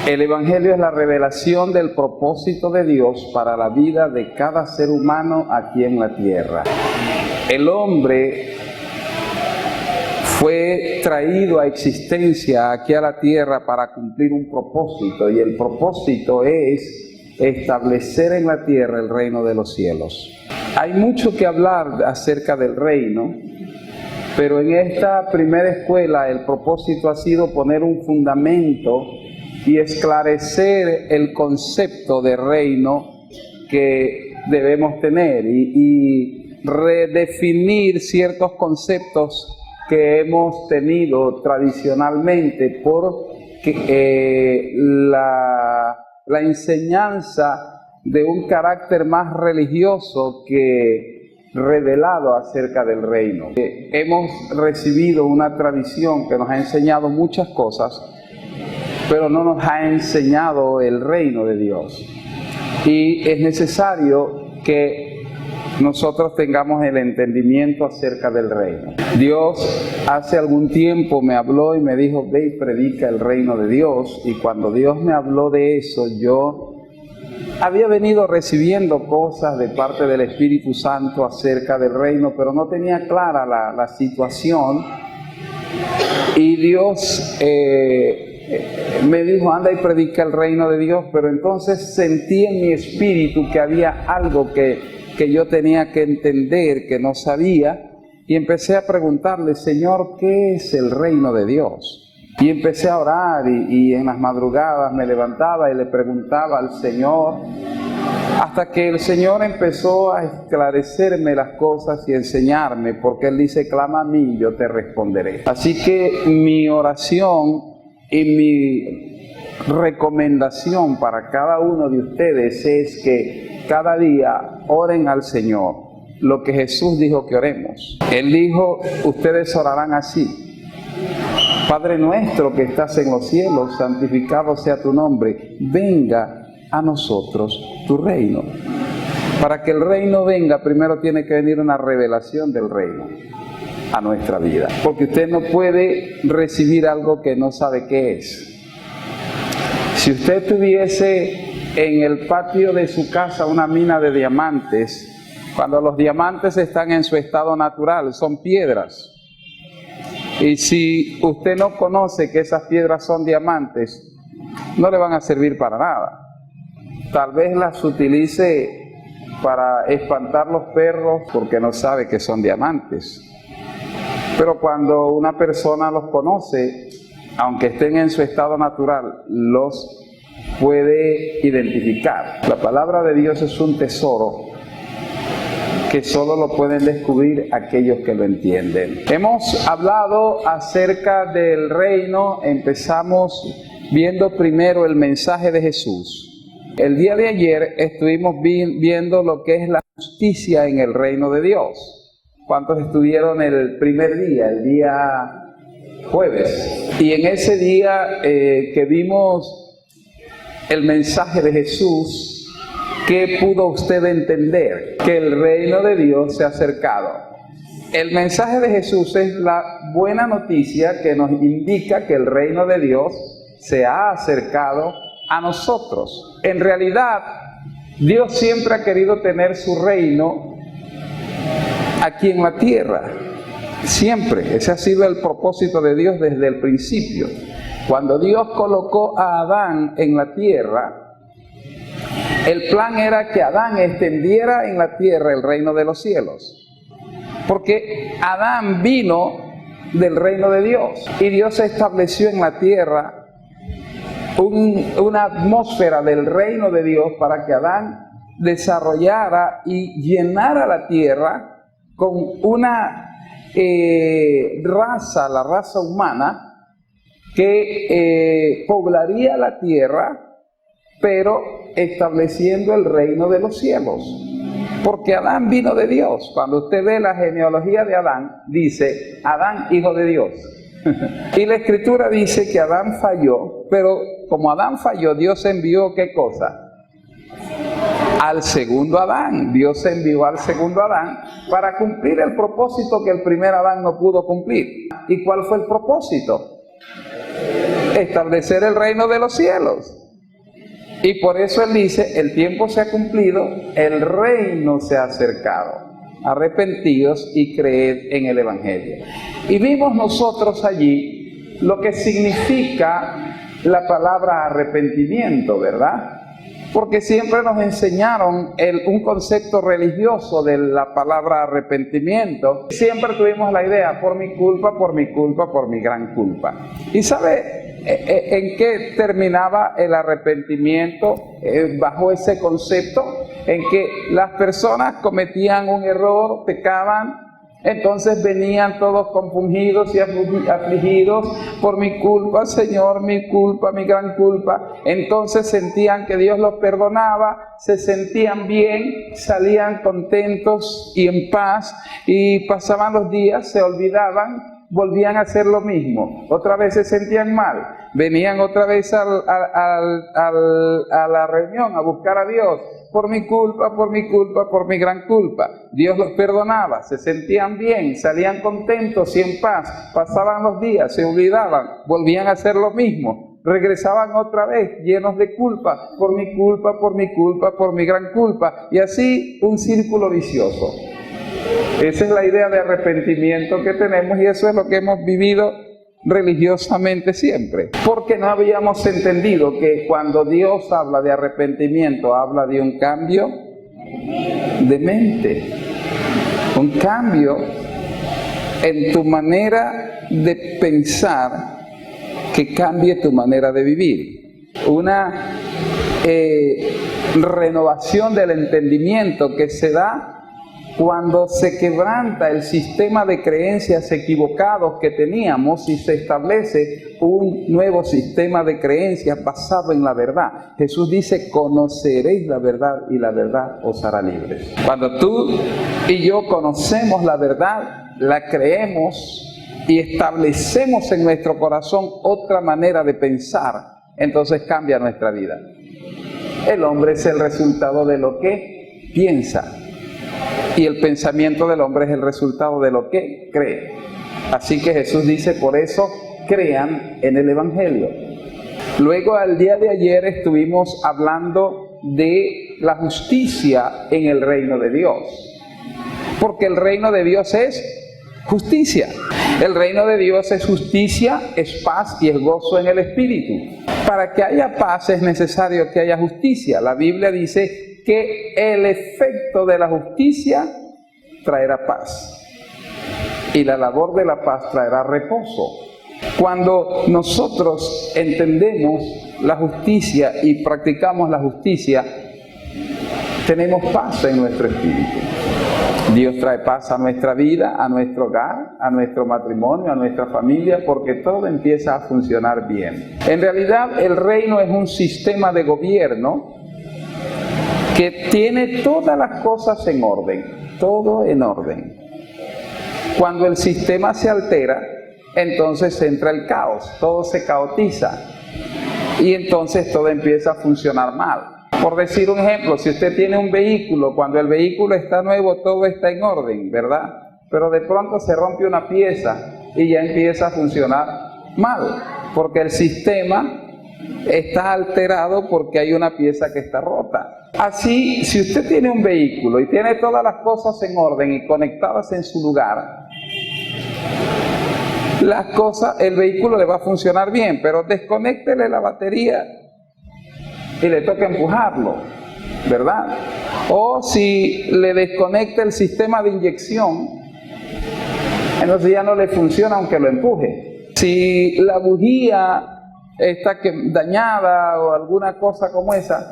El Evangelio es la revelación del propósito de Dios para la vida de cada ser humano aquí en la tierra. El hombre fue traído a existencia aquí a la tierra para cumplir un propósito, y el propósito es establecer en la tierra el reino de los cielos. Hay mucho que hablar acerca del reino, pero en esta primera escuela el propósito ha sido poner un fundamento y esclarecer el concepto de reino que debemos tener y redefinir ciertos conceptos que hemos tenido tradicionalmente por la enseñanza de un carácter más religioso que revelado acerca del reino. Hemos recibido una tradición que nos ha enseñado muchas cosas, pero no nos ha enseñado el reino de Dios. Y es necesario que nosotros tengamos el entendimiento acerca del reino. Dios hace algún tiempo me habló y me dijo: ve y predica el reino de Dios. Y cuando Dios me habló de eso, yo había venido recibiendo cosas de parte del Espíritu Santo acerca del reino, pero no tenía clara la situación. Y Dios me dijo: anda y predica el reino de Dios. Pero entonces sentí en mi espíritu que había algo que yo tenía que entender, que no sabía, y empecé a preguntarle: Señor, ¿qué es el reino de Dios? Y empecé a orar y en las madrugadas me levantaba y le preguntaba al Señor, hasta que el Señor empezó a esclarecerme las cosas y enseñarme, porque Él dice: clama a mí y yo te responderé. Así que mi oración y mi recomendación para cada uno de ustedes es que cada día oren al Señor lo que Jesús dijo que oremos. Él dijo: ustedes orarán así: Padre nuestro que estás en los cielos, santificado sea tu nombre, venga a nosotros tu reino. Para que el reino venga, primero tiene que venir una revelación del reino a nuestra vida, porque usted no puede recibir algo que no sabe qué es. Si usted tuviese en el patio de su casa una mina de diamantes, cuando los diamantes están en su estado natural, son piedras. Y si usted no conoce que esas piedras son diamantes, no le van a servir para nada. Tal vez las utilice para espantar los perros porque no sabe que son diamantes. Pero cuando una persona los conoce, aunque estén en su estado natural, los puede identificar. La palabra de Dios es un tesoro que solo lo pueden descubrir aquellos que lo entienden. Hemos hablado acerca del reino. Empezamos viendo primero el mensaje de Jesús. El día de ayer estuvimos viendo lo que es la justicia en el reino de Dios. ¿Cuántos estuvieron el primer día, el día jueves? Y en ese día que vimos el mensaje de Jesús, ¿qué pudo usted entender? Que el reino de Dios se ha acercado. El mensaje de Jesús es la buena noticia que nos indica que el reino de Dios se ha acercado a nosotros. En realidad, Dios siempre ha querido tener su reino aquí en la tierra. Siempre. Ese ha sido el propósito de Dios desde el principio. Cuando Dios colocó a Adán en la tierra, el plan era que Adán extendiera en la tierra el reino de los cielos. Porque Adán vino del reino de Dios. Y Dios estableció en la tierra una atmósfera del reino de Dios para que Adán desarrollara y llenara la tierra con una raza, la raza humana, que poblaría la tierra, pero estableciendo el reino de los cielos. Porque Adán vino de Dios. Cuando usted ve la genealogía de Adán, dice Adán, hijo de Dios. Y la Escritura dice que Adán falló, pero como Adán falló, Dios envió ¿qué cosa? Al segundo Adán. Dios envió al segundo Adán para cumplir el propósito que el primer Adán no pudo cumplir. ¿Y cuál fue el propósito? establecer el reino de los cielos. Y por eso Él dice, el tiempo se ha cumplido, el reino se ha acercado. Arrepentidos y creed en el Evangelio. Y vimos nosotros allí lo que significa la palabra arrepentimiento, ¿verdad? Porque siempre nos enseñaron un concepto religioso de la palabra arrepentimiento. Siempre tuvimos la idea, por mi culpa, por mi culpa, por mi gran culpa. ¿Y sabe en qué terminaba el arrepentimiento bajo ese concepto? En que las personas cometían un error, pecaban, entonces venían todos compungidos y afligidos por mi culpa, Señor, mi culpa, mi gran culpa. Entonces sentían que Dios los perdonaba, se sentían bien, salían contentos y en paz, y pasaban los días, se olvidaban, volvían a hacer lo mismo. Otra vez se sentían mal, venían otra vez a la reunión a buscar a Dios. Por mi culpa, por mi culpa, por mi gran culpa. Dios los perdonaba, se sentían bien, salían contentos y en paz. Pasaban los días, se olvidaban, volvían a hacer lo mismo. Regresaban otra vez llenos de culpa, por mi culpa, por mi culpa, por mi gran culpa. Y así un círculo vicioso. Esa es la idea de arrepentimiento que tenemos, y eso es lo que hemos vivido religiosamente siempre, porque no habíamos entendido que cuando Dios habla de arrepentimiento, habla de un cambio de mente, un cambio en tu manera de pensar que cambie tu manera de vivir, una renovación del entendimiento que se da cuando se quebranta el sistema de creencias equivocados que teníamos y se establece un nuevo sistema de creencias basado en la verdad. Jesús dice, conoceréis la verdad y la verdad os hará libres. Cuando tú y yo conocemos la verdad, la creemos y establecemos en nuestro corazón otra manera de pensar, entonces cambia nuestra vida. El hombre es el resultado de lo que piensa. Y el pensamiento del hombre es el resultado de lo que cree. Así que Jesús dice, por eso crean en el Evangelio. Luego, al día de ayer estuvimos hablando de la justicia en el reino de Dios. Porque el reino de Dios es justicia. El reino de Dios es justicia, es paz y es gozo en el Espíritu. Para que haya paz es necesario que haya justicia. La Biblia dice que el efecto de la justicia traerá paz y la labor de la paz traerá reposo. Cuando nosotros entendemos la justicia y practicamos la justicia, tenemos paz en nuestro espíritu. Dios trae paz a nuestra vida, a nuestro hogar, a nuestro matrimonio, a nuestra familia, porque todo empieza a funcionar bien. En realidad, el reino es un sistema de gobierno que tiene todas las cosas en orden, todo en orden. Cuando el sistema se altera, entonces entra el caos, todo se caotiza y entonces todo empieza a funcionar mal. Por decir un ejemplo, si usted tiene un vehículo, cuando el vehículo está nuevo, todo está en orden, ¿verdad? Pero de pronto se rompe una pieza y ya empieza a funcionar mal, porque el sistema está alterado porque hay una pieza que está rota. Así, si usted tiene un vehículo y tiene todas las cosas en orden y conectadas en su lugar, el vehículo le va a funcionar bien, pero desconéctele la batería y le toca empujarlo, ¿verdad? O si le desconecta el sistema de inyección, entonces ya no le funciona aunque lo empuje. Si la bujía está dañada o alguna cosa como esa,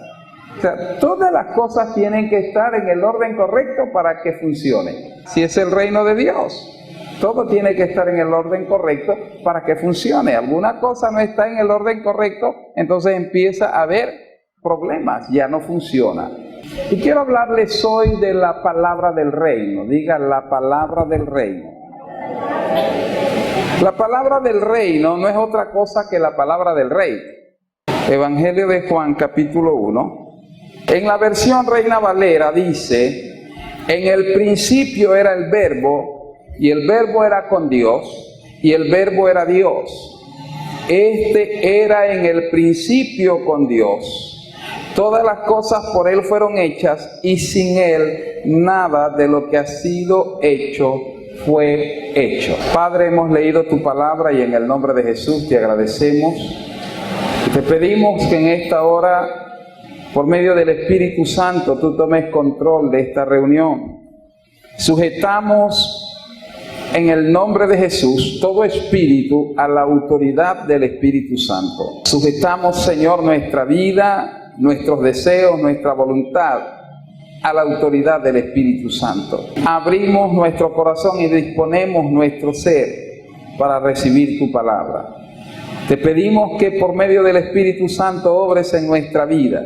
o sea, todas las cosas tienen que estar en el orden correcto para que funcione. Si es el reino de Dios, todo tiene que estar en el orden correcto para que funcione. Alguna cosa no está en el orden correcto, entonces empieza a haber problemas, ya no funciona. Y quiero hablarles hoy de la palabra del reino. Diga, la palabra del reino. La palabra del reino no es otra cosa que la palabra del rey. Evangelio de Juan, capítulo 1. En la versión Reina Valera dice, en el principio era el verbo, y el verbo era con Dios, y el verbo era Dios. Este era en el principio con Dios. Todas las cosas por Él fueron hechas y sin Él nada de lo que ha sido hecho fue hecho. Padre, hemos leído tu palabra y en el nombre de Jesús te agradecemos. Y te pedimos que en esta hora, por medio del Espíritu Santo, tú tomes control de esta reunión. Sujetamos en el nombre de Jesús todo espíritu a la autoridad del Espíritu Santo. Sujetamos, Señor, nuestra vida, nuestros deseos, nuestra voluntad a la autoridad del Espíritu Santo. Abrimos nuestro corazón y disponemos nuestro ser para recibir tu palabra. Te pedimos que por medio del Espíritu Santo obres en nuestra vida,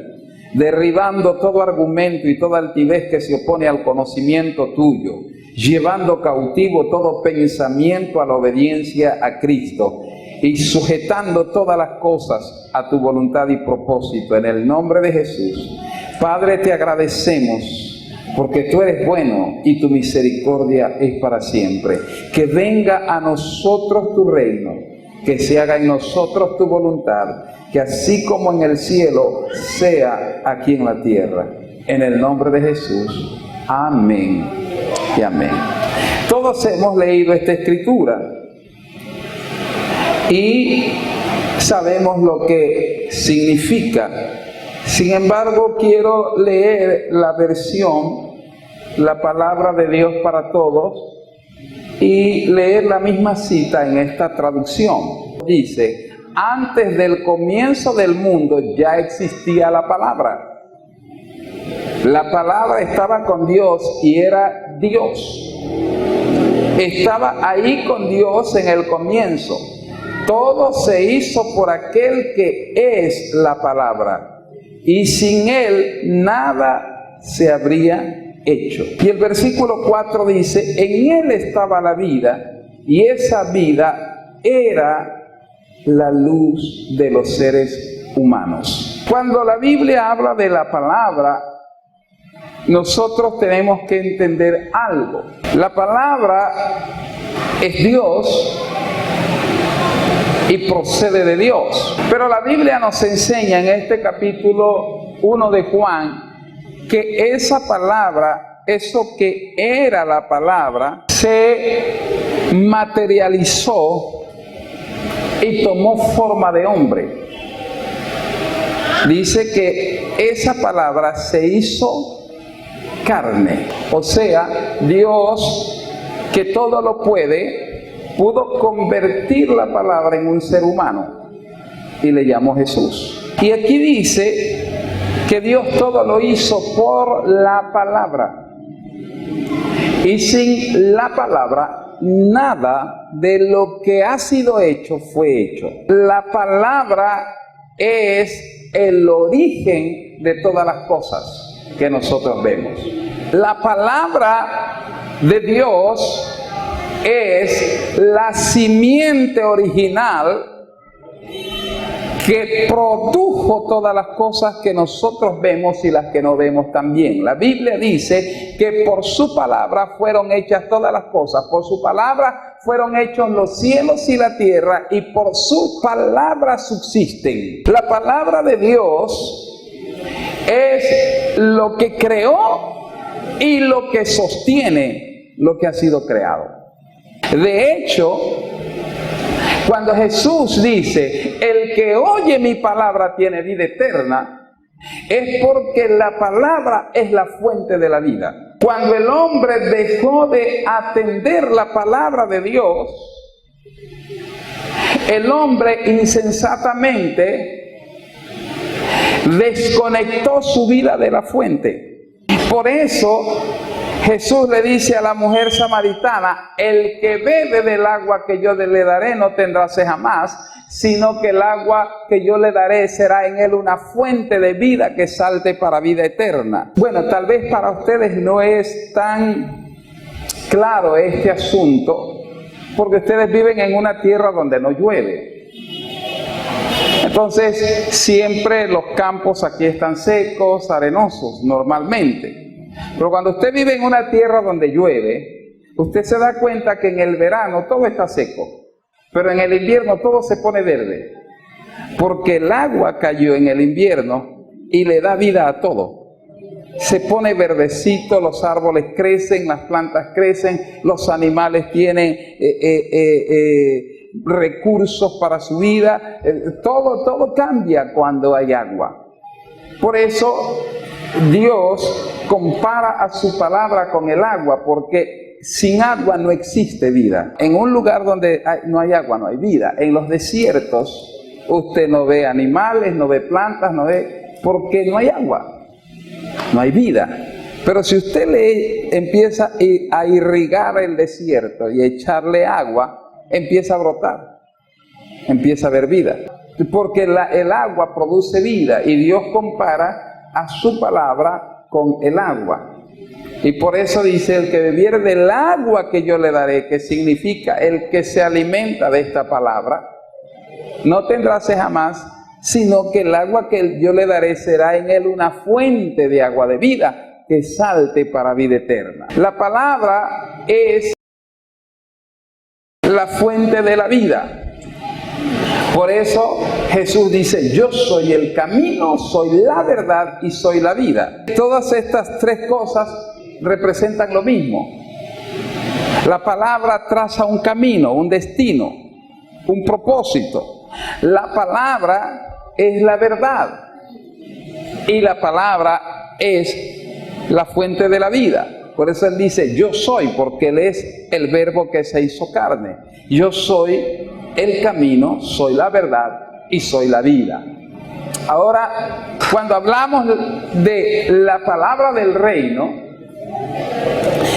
derribando todo argumento y toda altivez que se opone al conocimiento tuyo, llevando cautivo todo pensamiento a la obediencia a Cristo y sujetando todas las cosas a tu voluntad y propósito, en el nombre de Jesús. Padre, te agradecemos porque tú eres bueno y tu misericordia es para siempre. Que venga a nosotros tu reino, que se haga en nosotros tu voluntad, que así como en el cielo, sea aquí en la tierra. En el nombre de Jesús. Amén y amén. Todos hemos leído esta escritura y sabemos lo que significa. Sin embargo, quiero leer la versión, la palabra de Dios para todos, y leer la misma cita en esta traducción. Dice: antes del comienzo del mundo ya existía la palabra. La palabra estaba con Dios y era Dios. Estaba ahí con Dios en el comienzo. Todo se hizo por aquel que es la palabra, y sin Él nada se habría hecho. Y el versículo 4 dice: en Él estaba la vida, y esa vida era la luz de los seres humanos. Cuando la Biblia habla de la palabra, nosotros tenemos que entender algo. La palabra es Dios y procede de Dios. Pero la Biblia nos enseña en este capítulo 1 de Juan que esa palabra, eso que era la palabra, se materializó y tomó forma de hombre. Dice que esa palabra se hizo carne. O sea, Dios, que todo lo puede, pudo convertir la palabra en un ser humano y le llamó Jesús. Y aquí dice que Dios todo lo hizo por la palabra, y sin la palabra nada de lo que ha sido hecho fue hecho. La palabra es el origen de todas las cosas que nosotros vemos. La palabra de Dios es la simiente original que produjo todas las cosas que nosotros vemos y las que no vemos también. La Biblia dice que por su palabra fueron hechas todas las cosas, por su palabra fueron hechos los cielos y la tierra, y por su palabra subsisten. La palabra de Dios es lo que creó y lo que sostiene lo que ha sido creado. De hecho, cuando Jesús dice: el que oye mi palabra tiene vida eterna, es porque la palabra es la fuente de la vida. Cuando el hombre dejó de atender la palabra de Dios, el hombre insensatamente desconectó su vida de la fuente. Por eso Jesús le dice a la mujer samaritana: el que bebe del agua que yo le daré no tendrá sed jamás, sino que el agua que yo le daré será en él una fuente de vida que salte para vida eterna. Bueno, tal vez para ustedes no es tan claro este asunto, porque ustedes viven en una tierra donde no llueve. Entonces, siempre los campos aquí están secos, arenosos, normalmente. Pero cuando usted vive en una tierra donde llueve, usted se da cuenta que en el verano todo está seco. pero en el invierno todo se pone verde, porque el agua cayó en el invierno y le da vida a todo. Se pone verdecito, los árboles crecen, las plantas crecen, los animales tienen recursos para su vida, todo cambia cuando hay agua. Por eso Dios compara a su palabra con el agua, porque sin agua no existe vida. En un lugar donde no hay agua no hay vida. En los desiertos usted no ve animales, no ve plantas, porque no hay agua, no hay vida. Pero si usted le empieza a irrigar el desierto y echarle agua, empieza a brotar, empieza a haber vida. Porque el agua produce vida y Dios compara a su palabra con el agua. Y por eso dice, el que bebiere del agua que yo le daré, que significa el que se alimenta de esta palabra, no tendrá sed jamás, sino que el agua que yo le daré será en él una fuente de agua de vida que salte para vida eterna. La palabra es la fuente de la vida. Por eso Jesús dice, yo soy el camino, soy la verdad y soy la vida. Todas estas tres cosas representan lo mismo. La palabra traza un camino, un destino, un propósito. La palabra es la verdad y la palabra es la fuente de la vida. Por eso Él dice, yo soy, porque Él es el verbo que se hizo carne. Yo soy el camino, soy la verdad y soy la vida. Ahora, cuando hablamos de la palabra del reino,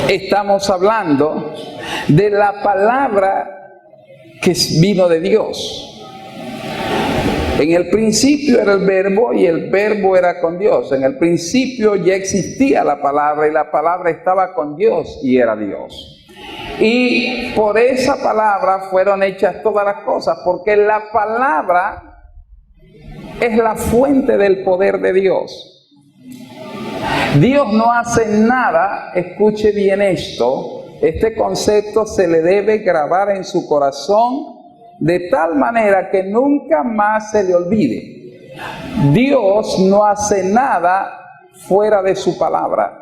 estamos hablando de la palabra que vino de Dios. En el principio era el verbo y el verbo era con Dios. En el principio ya existía la palabra y la palabra estaba con Dios y era Dios. Y por esa palabra fueron hechas todas las cosas, porque la palabra es la fuente del poder de Dios. Dios no hace nada, escuche bien esto, este concepto se le debe grabar en su corazón de tal manera que nunca más se le olvide. Dios no hace nada fuera de su palabra.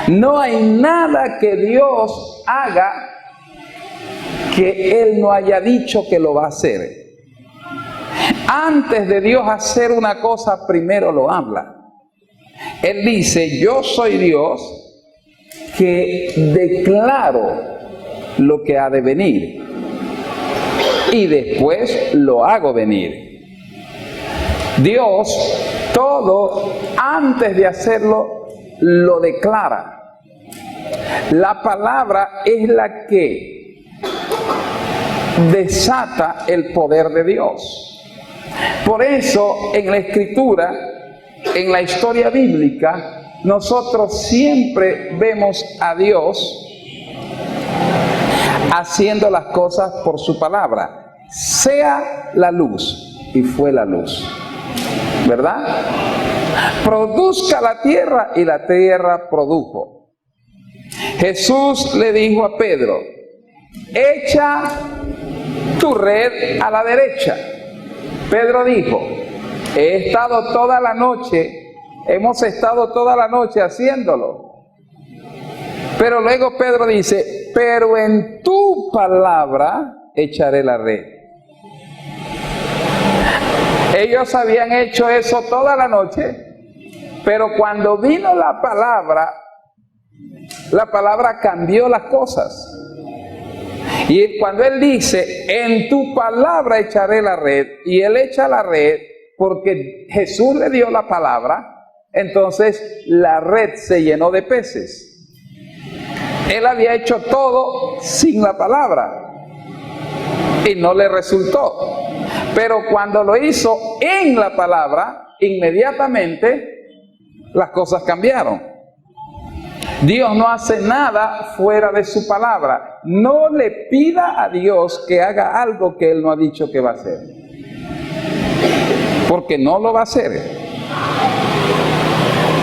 No hay nada que Dios haga que Él no haya dicho que lo va a hacer. Antes de Dios hacer una cosa, primero lo habla. Él dice, yo soy Dios que declaro lo que ha de venir y después lo hago venir. Dios, todo antes de hacerlo, lo declara. La palabra es la que desata el poder de Dios. Por eso en la Escritura, en la historia bíblica, nosotros siempre vemos a Dios haciendo las cosas por su palabra. Sea la luz, y fue la luz, ¿verdad? Produzca la tierra, y la tierra produjo. Jesús le dijo a Pedro, echa tu red a la derecha. Pedro dijo, hemos estado toda la noche haciéndolo. Pero luego Pedro dice, pero en tu palabra echaré la red. Ellos habían hecho eso toda la noche, pero cuando vino la palabra cambió las cosas. Y cuando Él dice, en tu palabra echaré la red, y Él echa la red porque Jesús le dio la palabra, entonces la red se llenó de peces. Él había hecho todo sin la palabra y no le resultó. Pero cuando lo hizo en la palabra, inmediatamente las cosas cambiaron. Dios no hace nada fuera de su palabra. No le pida a Dios que haga algo que Él no ha dicho que va a hacer, porque no lo va a hacer.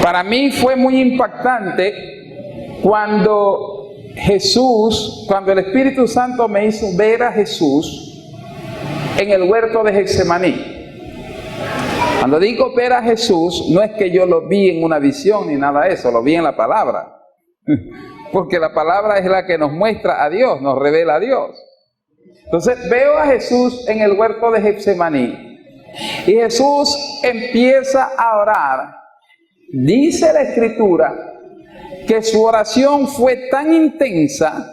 Para mí fue muy impactante cuando Jesús, cuando el Espíritu Santo me hizo ver a Jesús en el huerto de Getsemaní. Cuando digo ver a Jesús, no es que yo lo vi en una visión ni nada de eso, lo vi en la palabra. Porque la palabra es la que nos muestra a Dios, nos revela a Dios. Entonces veo a Jesús en el huerto de Getsemaní y Jesús empieza a orar. Dice la Escritura que su oración fue tan intensa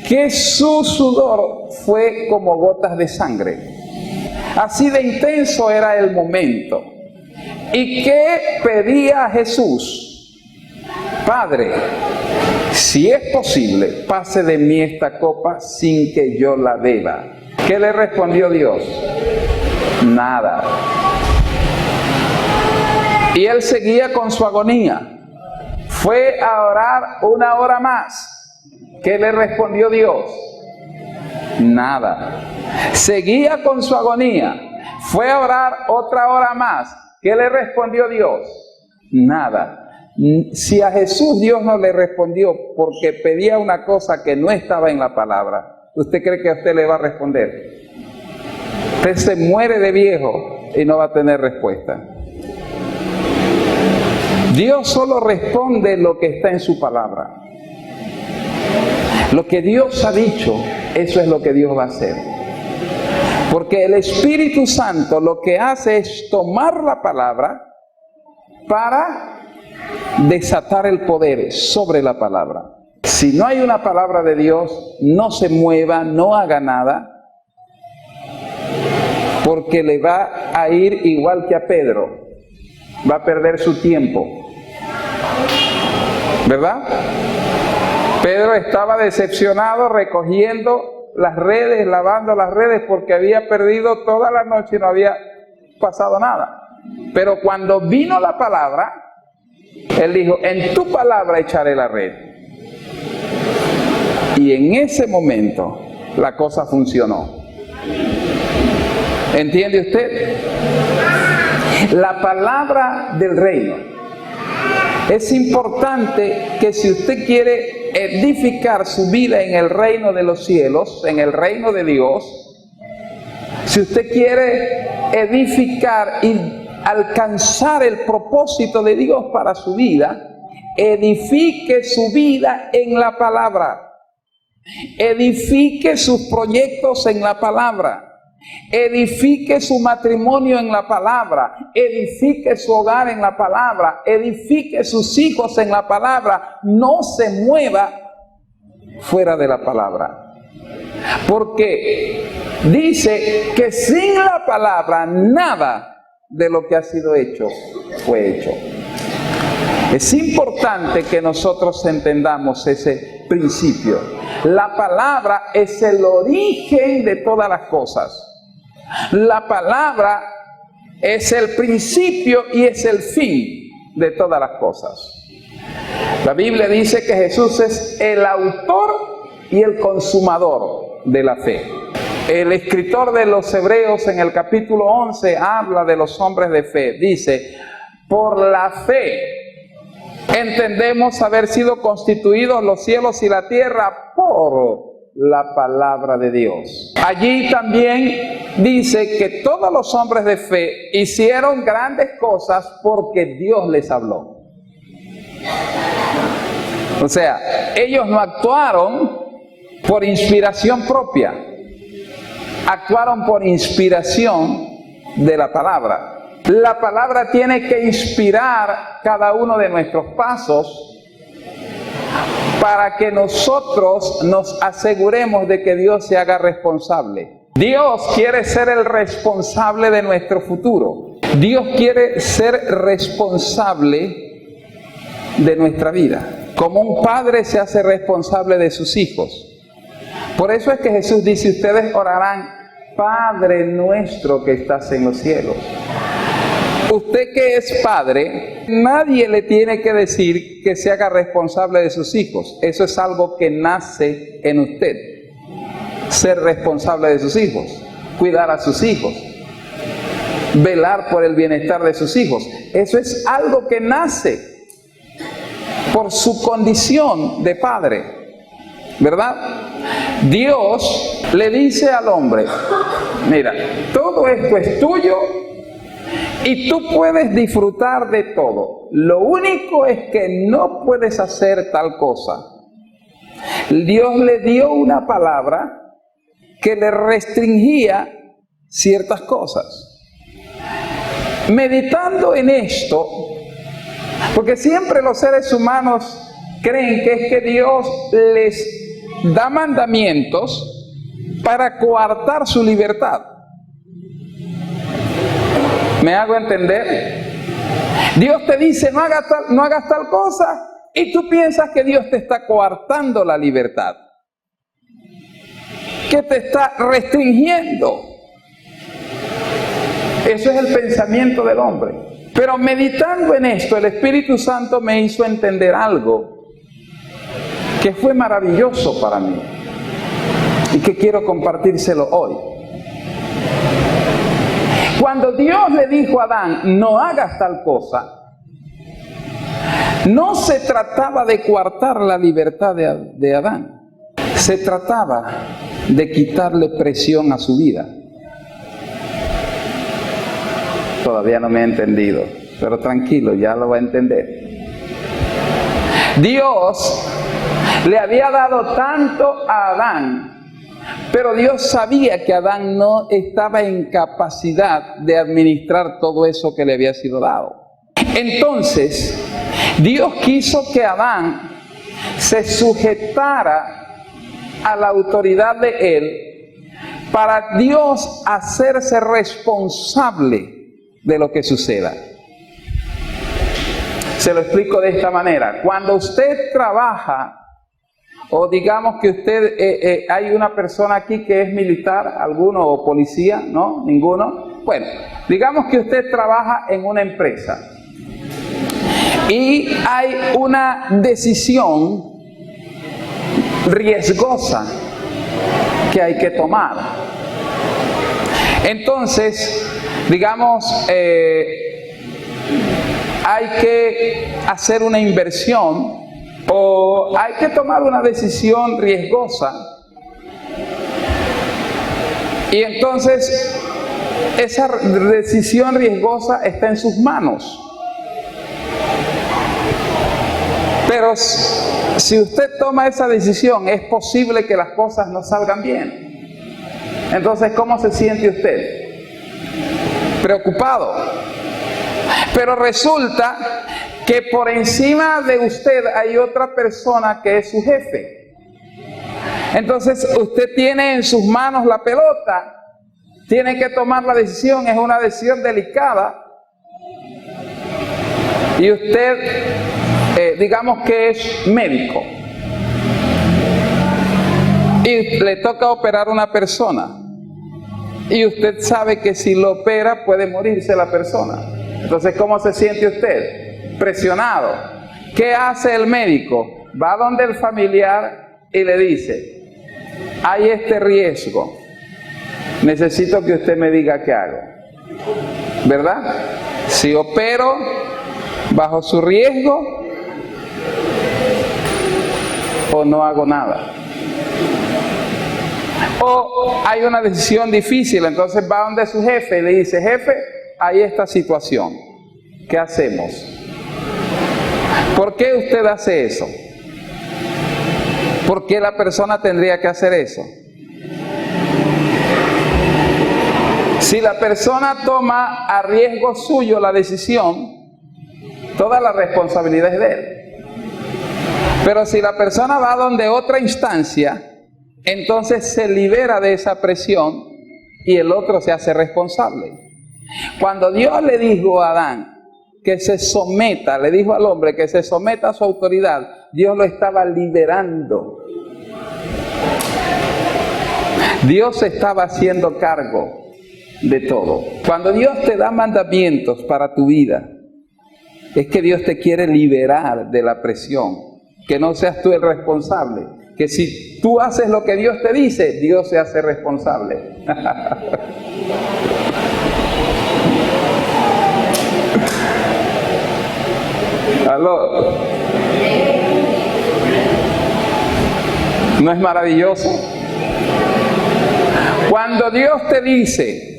que su sudor fue como gotas de sangre. Así de intenso era el momento. ¿Y qué pedía Jesús? Padre, si es posible, pase de mí esta copa sin que yo la beba. ¿Qué le respondió Dios? Nada. Y él seguía con su agonía. Fue a orar 1 hora más. ¿Qué le respondió Dios? Nada. Seguía con su agonía. Fue a orar otra hora más. ¿Qué le respondió Dios? Nada. Si a Jesús Dios no le respondió porque pedía una cosa que no estaba en la palabra, ¿usted cree que a usted le va a responder? Usted se muere de viejo y no va a tener respuesta. Dios solo responde lo que está en su palabra. Lo que Dios ha dicho, eso es lo que Dios va a hacer. Porque el Espíritu Santo lo que hace es tomar la palabra para desatar el poder sobre la palabra. Si no hay una palabra de Dios, no se mueva, no haga nada, porque le va a ir igual que a Pedro. Va a perder su tiempo. ¿Verdad? Pedro estaba decepcionado recogiendo las redes, lavando las redes, porque había perdido toda la noche y no había pasado nada. Pero cuando vino la palabra, él dijo, en tu palabra echaré la red. Y en ese momento la cosa funcionó. ¿Entiende usted? La palabra del reino. Es importante que si usted quiere edificar su vida en el reino de los cielos, en el reino de Dios, si usted quiere edificar y alcanzar el propósito de Dios para su vida, edifique su vida en la palabra. Edifique sus proyectos en la palabra. Edifique su matrimonio en la palabra, edifique su hogar en la palabra, edifique sus hijos en la palabra. No se mueva fuera de la palabra, porque dice que sin la palabra nada de lo que ha sido hecho fue hecho. Es importante que nosotros entendamos ese principio. La palabra es el origen de todas las cosas. La palabra es el principio y es el fin de todas las cosas. La Biblia dice que Jesús es el autor y el consumador de la fe. El escritor de los Hebreos en el capítulo 11 habla de los hombres de fe. Dice, por la fe entendemos haber sido constituidos los cielos y la tierra por la palabra de Dios. Allí también dice que todos los hombres de fe hicieron grandes cosas porque Dios les habló. O sea, ellos no actuaron por inspiración propia, actuaron por inspiración de la palabra. La palabra tiene que inspirar cada uno de nuestros pasos para que nosotros nos aseguremos de que Dios se haga responsable. Dios quiere ser el responsable de nuestro futuro. Dios quiere ser responsable de nuestra vida. Como un padre se hace responsable de sus hijos. Por eso es que Jesús dice, ustedes orarán, Padre nuestro que estás en los cielos. Usted que es padre, nadie le tiene que decir que se haga responsable de sus hijos. Eso es algo que nace en usted. Ser responsable de sus hijos, cuidar a sus hijos, velar por el bienestar de sus hijos. Eso es algo que nace por su condición de padre. ¿verdad? Dios le dice al hombre, mira, todo esto es tuyo y tú puedes disfrutar de todo. Lo único es que no puedes hacer tal cosa. Dios le dio una palabra que le restringía ciertas cosas. Meditando en esto, porque siempre los seres humanos creen que es que Dios les da mandamientos para coartar su libertad. ¿Me hago entender? Dios te dice no hagas tal cosa y tú piensas que Dios te está coartando la libertad, que te está restringiendo. Eso es el pensamiento del hombre. Pero meditando en esto, el Espíritu Santo me hizo entender algo que fue maravilloso para mí y que quiero compartírselo hoy. Cuando Dios le dijo a Adán, no hagas tal cosa, no se trataba de coartar la libertad de Adán. Se trataba de quitarle presión a su vida. Todavía no me he entendido, pero tranquilo, ya lo va a entender. Dios le había dado tanto a Adán, pero Dios sabía que Adán no estaba en capacidad de administrar todo eso que le había sido dado. Entonces, Dios quiso que Adán se sujetara a la autoridad de él para Dios hacerse responsable de lo que suceda. Se lo explico de esta manera. Cuando usted trabaja, o digamos que usted, hay una persona aquí que es militar, alguno, o policía, ¿no? Ninguno. Bueno, digamos que usted trabaja en una empresa y hay una decisión riesgosa que hay que tomar. Entonces, digamos, hay que hacer una inversión o hay que tomar una decisión riesgosa. Y entonces, esa decisión riesgosa está en sus manos. Pero si usted toma esa decisión, es posible que las cosas no salgan bien. Entonces, ¿cómo se siente usted? Preocupado. Pero resulta que por encima de usted hay otra persona que es su jefe. Entonces usted tiene en sus manos la pelota, tiene que tomar la decisión, es una decisión delicada. Y usted, digamos que es médico y le toca operar a una persona. Y usted sabe que si lo opera puede morirse la persona. Entonces, ¿cómo se siente usted? Presionado. ¿Qué hace el médico? Va donde el familiar y le dice, hay este riesgo, necesito que usted me diga qué hago. ¿Verdad? Si opero bajo su riesgo o no hago nada. O hay una decisión difícil, entonces va donde su jefe y le dice, jefe, hay esta situación, ¿qué hacemos? ¿Por qué usted hace eso? ¿Por qué la persona tendría que hacer eso? Si la persona toma a riesgo suyo la decisión, toda la responsabilidad es de él. Pero si la persona va donde otra instancia, entonces se libera de esa presión y el otro se hace responsable. Cuando Dios le dijo a Adán que se someta, le dijo al hombre que se someta a su autoridad, Dios lo estaba liberando. Dios se estaba haciendo cargo de todo. Cuando Dios te da mandamientos para tu vida, es que Dios te quiere liberar de la presión, que no seas tú el responsable, que si tú haces lo que Dios te dice, Dios se hace responsable. ¿Aló? ¿No es maravilloso? Cuando Dios te dice,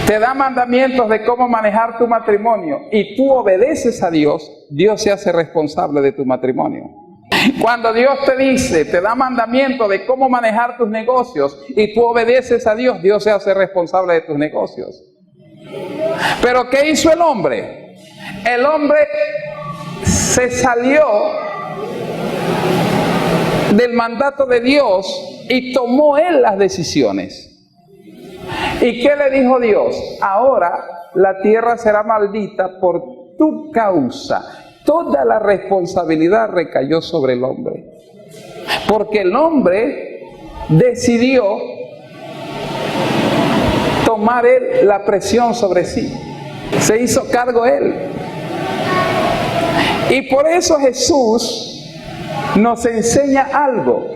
te da mandamientos de cómo manejar tu matrimonio y tú obedeces a Dios, Dios se hace responsable de tu matrimonio. Cuando Dios te dice, te da mandamientos de cómo manejar tus negocios y tú obedeces a Dios, Dios se hace responsable de tus negocios. Pero ¿qué hizo el hombre? El hombre se salió del mandato de Dios y tomó él las decisiones. ¿Y qué le dijo Dios? Ahora la tierra será maldita por tu causa. Toda la responsabilidad recayó sobre el hombre. Porque el hombre decidió tomar él la presión sobre sí. Se hizo cargo él. Y por eso Jesús nos enseña algo.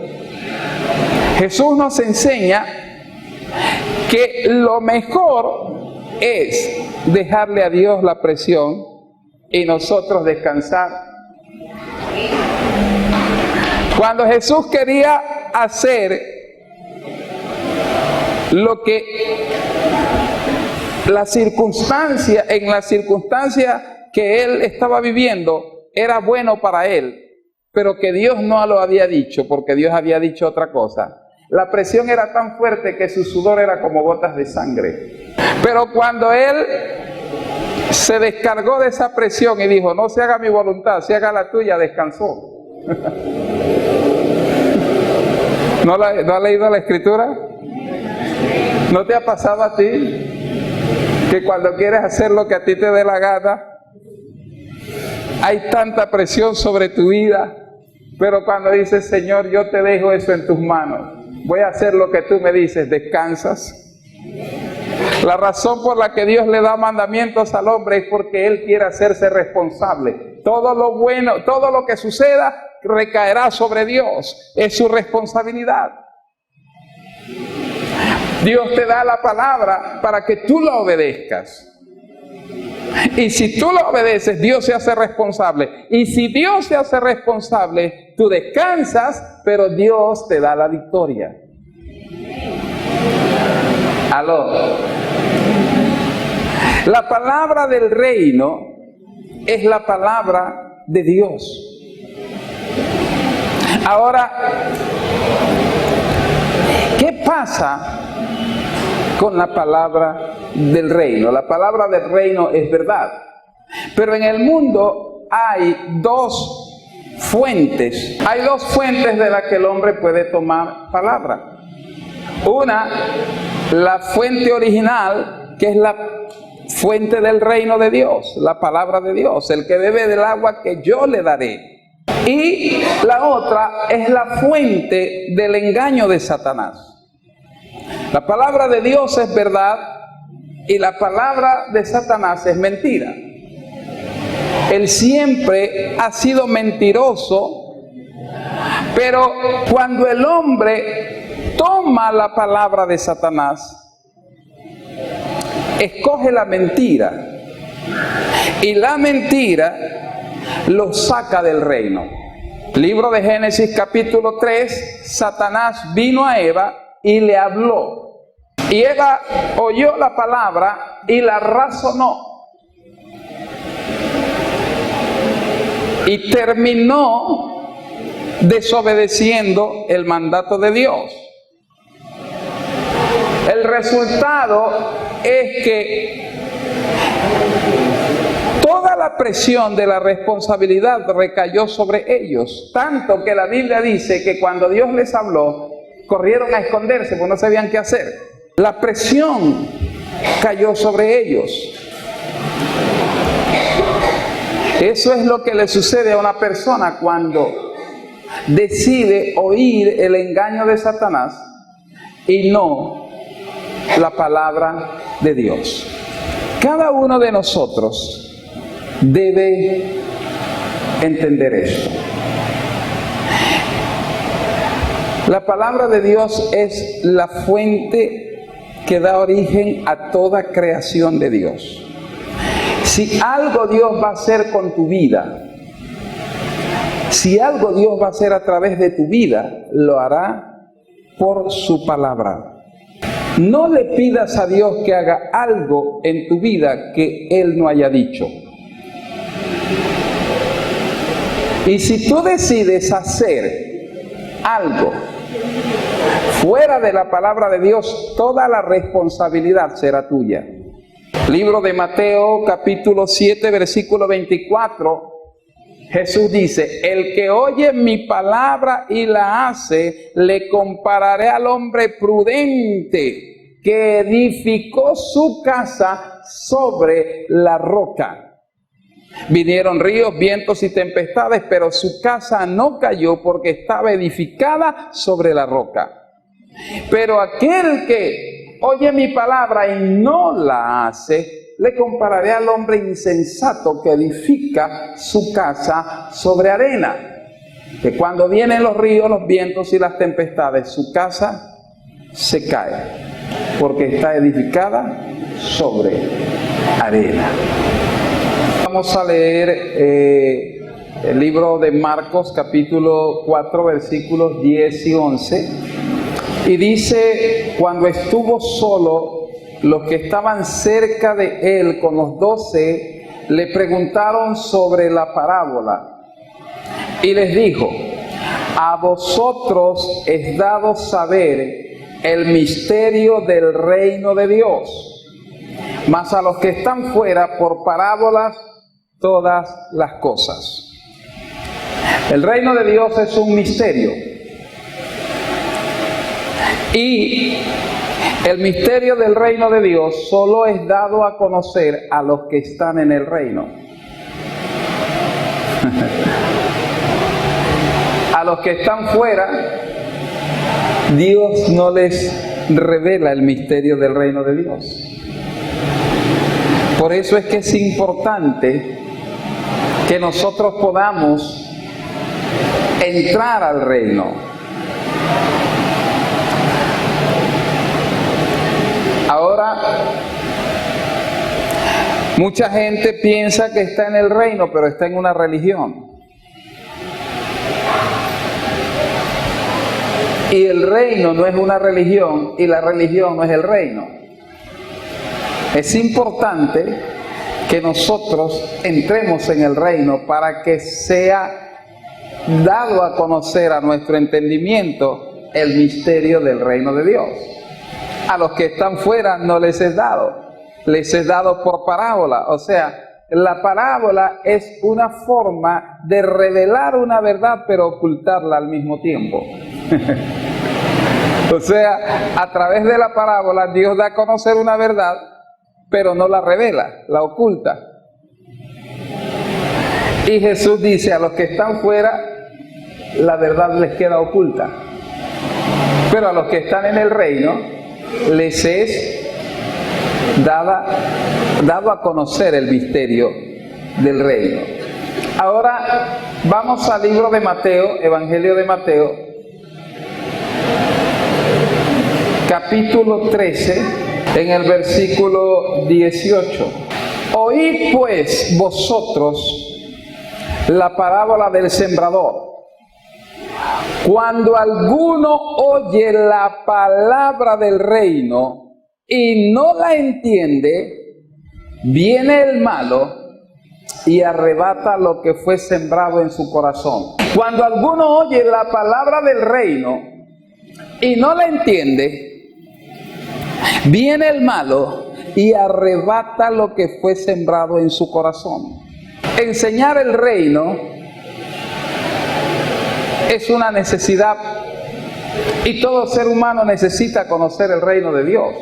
Jesús nos enseña que lo mejor es dejarle a Dios la presión y nosotros descansar. Cuando Jesús quería hacer lo que en la circunstancia que él estaba viviendo era bueno para él, pero que Dios no lo había dicho, porque Dios había dicho otra cosa. La presión era tan fuerte que su sudor era como gotas de sangre. Pero cuando él se descargó de esa presión y dijo, no se haga mi voluntad, se haga la tuya, descansó. ¿No ha leído la Escritura? ¿No te ha pasado a ti que cuando quieres hacer lo que a ti te dé la gana, hay tanta presión sobre tu vida, pero cuando dices, Señor, yo te dejo eso en tus manos, voy a hacer lo que tú me dices, descansas? La razón por la que Dios le da mandamientos al hombre es porque Él quiere hacerse responsable. Todo lo bueno, todo lo que suceda recaerá sobre Dios. Es su responsabilidad. Dios te da la palabra para que tú la obedezcas. Y si tú lo obedeces, Dios se hace responsable. Y si Dios se hace responsable, tú descansas, pero Dios te da la victoria. Aló. La palabra del reino es la palabra de Dios. Ahora, ¿qué pasa con la palabra del reino? La palabra del reino es verdad, pero en el mundo hay dos fuentes. Hay dos fuentes de las que el hombre puede tomar palabra. Una, la fuente original, que es la fuente del reino de Dios, la palabra de Dios, el que bebe del agua que yo le daré. Y la otra es la fuente del engaño de Satanás. La palabra de Dios es verdad y la palabra de Satanás es mentira. Él siempre ha sido mentiroso, pero cuando el hombre toma la palabra de Satanás, escoge la mentira y la mentira lo saca del reino. Libro de Génesis capítulo 3, Satanás vino a Eva y le habló. Y Eva oyó la palabra y la razonó. Y terminó desobedeciendo el mandato de Dios. El resultado es que toda la presión de la responsabilidad recayó sobre ellos, tanto que la Biblia dice que cuando Dios les habló, corrieron a esconderse porque no sabían qué hacer. La presión cayó sobre ellos. Eso es lo que le sucede a una persona cuando decide oír el engaño de Satanás y no la palabra de Dios. Cada uno de nosotros debe entender esto. La palabra de Dios es la fuente que da origen a toda creación de Dios. Si algo Dios va a hacer con tu vida, Si algo Dios va a hacer a través de tu vida, lo hará por su palabra. No le pidas a Dios que haga algo en tu vida que Él no haya dicho. Y si tú decides hacer algo fuera de la palabra de Dios, toda la responsabilidad será tuya. Libro de Mateo, capítulo 7, versículo 24. Jesús dice: el que oye mi palabra y la hace, le compararé al hombre prudente que edificó su casa sobre la roca. Vinieron ríos, vientos y tempestades, pero su casa no cayó porque estaba edificada sobre la roca. Pero aquel que oye mi palabra y no la hace, le compararé al hombre insensato que edifica su casa sobre arena. Que cuando vienen los ríos, los vientos y las tempestades, su casa se cae, porque está edificada sobre arena. Vamos a leer el libro de Marcos, capítulo 4, versículos 10 y 11. Y dice: cuando estuvo solo, los que estaban cerca de él con los 12 le preguntaron sobre la parábola. Y les dijo: a vosotros es dado saber el misterio del reino de Dios, mas a los que están fuera por parábolas todas las cosas. El reino de Dios es un misterio. Y el misterio del reino de Dios solo es dado a conocer a los que están en el reino. A los que están fuera, Dios no les revela el misterio del reino de Dios. Por eso es que es importante que nosotros podamos entrar al reino. Ahora, mucha gente piensa que está en el reino, pero está en una religión. Y el reino no es una religión, y la religión no es el reino. Es importante que nosotros entremos en el reino para que sea dado a conocer a nuestro entendimiento el misterio del reino de Dios. A los que están fuera no les es dado por parábola. O sea, la parábola es una forma de revelar una verdad pero ocultarla al mismo tiempo. O sea, a través de la parábola Dios da a conocer una verdad, pero no la revela, la oculta. Y Jesús dice: a los que están fuera, la verdad les queda oculta. Pero a los que están en el reino, les es dado a conocer el misterio del reino. Ahora vamos al libro de Mateo, Evangelio de Mateo, capítulo 13, en el versículo 18. Oíd pues vosotros la parábola del sembrador. Cuando alguno oye la palabra del reino y no la entiende, viene el malo y arrebata lo que fue sembrado en su corazón. Cuando alguno oye la palabra del reino y no la entiende, viene el malo y arrebata lo que fue sembrado en su corazón. Enseñar el reino es una necesidad, y todo ser humano necesita conocer el reino de Dios.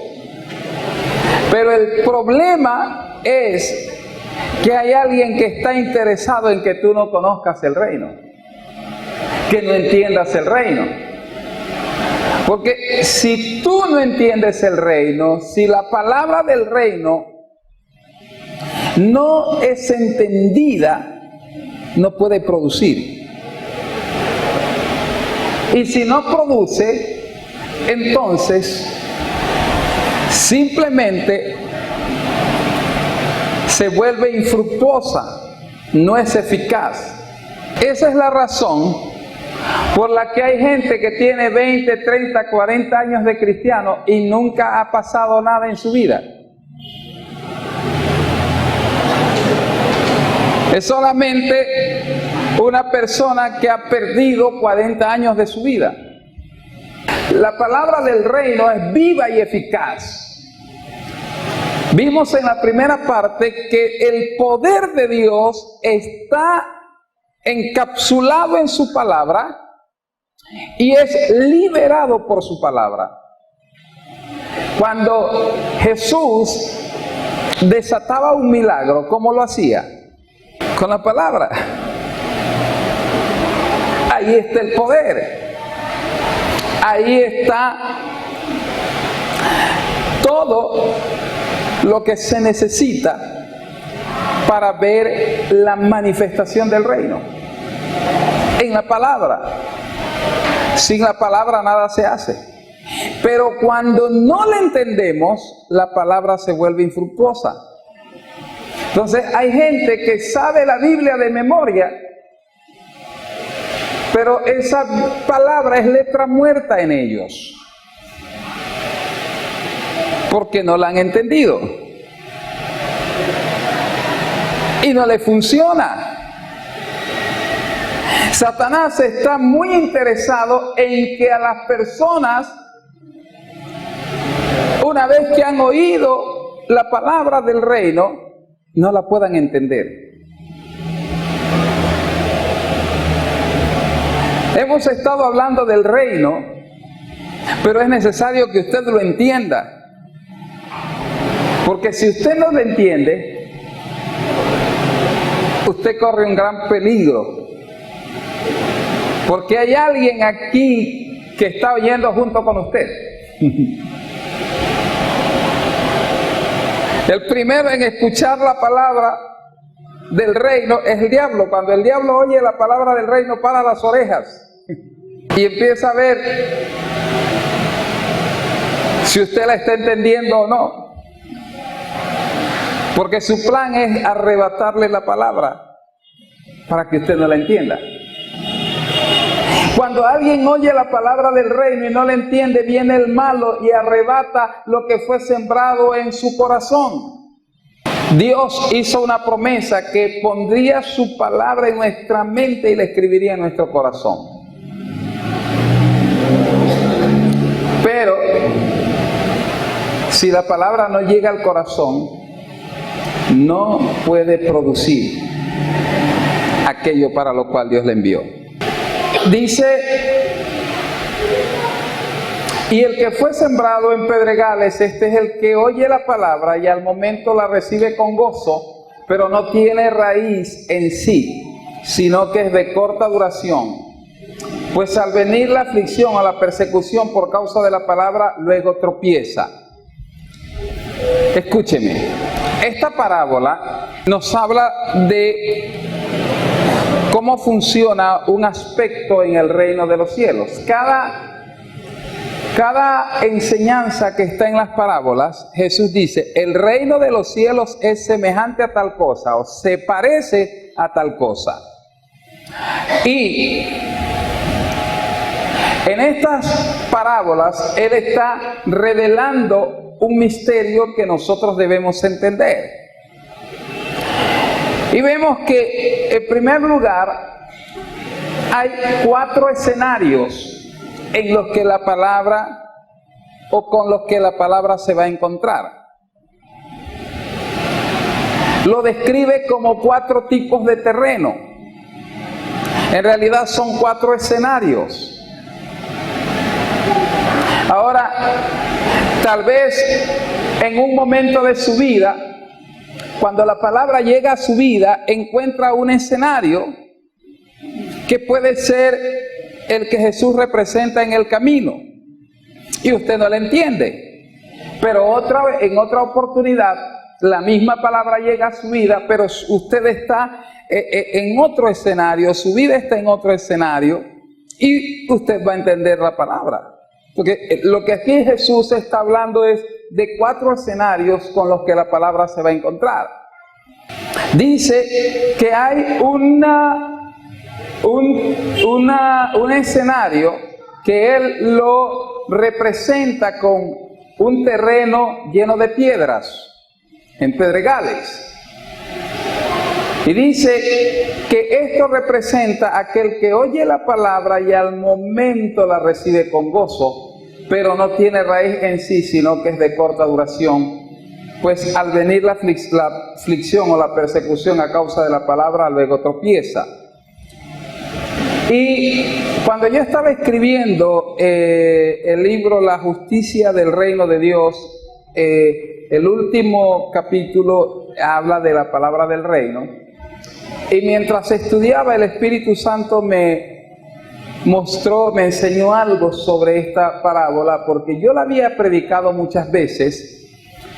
Pero el problema es que hay alguien que está interesado en que tú no conozcas el reino, que no entiendas el reino. Porque si tú no entiendes el reino, si la palabra del reino no es entendida, no puede producir. Y si no produce, entonces simplemente se vuelve infructuosa, no es eficaz. Esa es la razón por la que hay gente que tiene 20, 30, 40 años de cristiano y nunca ha pasado nada en su vida. Es solamente una persona que ha perdido 40 años de su vida. La palabra del reino es viva y eficaz. Vimos en la primera parte que el poder de Dios está encapsulado en su palabra y es liberado por su palabra. Cuando Jesús desataba un milagro, ¿cómo lo hacía? Con la palabra. Ahí está el poder. Ahí está todo lo que se necesita para ver la manifestación del reino. En la palabra. Sin la palabra nada se hace. Pero cuando no la entendemos, la palabra se vuelve infructuosa. Entonces hay gente que sabe la Biblia de memoria, pero esa palabra es letra muerta en ellos, porque no la han entendido y no le funciona. Satanás está muy interesado en que a las personas, una vez que han oído la palabra del reino, no la puedan entender. Hemos estado hablando del reino, pero es necesario que usted lo entienda. Porque si usted no lo entiende, usted corre un gran peligro. Porque hay alguien aquí que está oyendo junto con usted. El primero en escuchar la palabra del reino es el diablo. Cuando el diablo oye la palabra del reino, para las orejas y empieza a ver si usted la está entendiendo o no. Porque su plan es arrebatarle la palabra para que usted no la entienda. Cuando alguien oye la palabra del reino y no la entiende, viene el malo y arrebata lo que fue sembrado en su corazón. Dios hizo una promesa que pondría su palabra en nuestra mente y la escribiría en nuestro corazón. Pero si la palabra no llega al corazón, no puede producir aquello para lo cual Dios le envió. Dice, y el que fue sembrado en pedregales, este es el que oye la palabra y al momento la recibe con gozo, pero no tiene raíz en sí, sino que es de corta duración. Pues al venir la aflicción o la persecución por causa de la palabra, luego tropieza. Escúcheme, esta parábola nos habla de cómo funciona un aspecto en el reino de los cielos. Cada enseñanza que está en las parábolas, Jesús dice, el reino de los cielos es semejante a tal cosa, o se parece a tal cosa. Y en estas parábolas, Él está revelando un misterio que nosotros debemos entender. Y vemos que, en primer lugar, hay 4 escenarios en los que la palabra o con los que la palabra se va a encontrar. Lo describe como 4 tipos de terreno. En realidad son 4 escenarios. Ahora, tal vez en un momento de su vida, cuando la palabra llega a su vida, encuentra un escenario que puede ser el que Jesús representa en el camino y usted no lo entiende, pero en otra oportunidad la misma palabra llega a su vida, pero usted está en otro escenario, su vida está en otro escenario y usted va a entender la palabra, porque lo que aquí Jesús está hablando es de 4 escenarios con los que la palabra se va a encontrar. Dice que hay un escenario que él lo representa con un terreno lleno de piedras, en pedregales. Y dice que esto representa a aquel que oye la palabra y al momento la recibe con gozo, pero no tiene raíz en sí, sino que es de corta duración. Pues al venir la aflicción o la persecución a causa de la palabra, luego tropieza. Y cuando yo estaba escribiendo el libro La justicia del reino de Dios, el último capítulo habla de la palabra del reino. Y mientras estudiaba, el Espíritu Santo me enseñó algo sobre esta parábola, porque yo la había predicado muchas veces.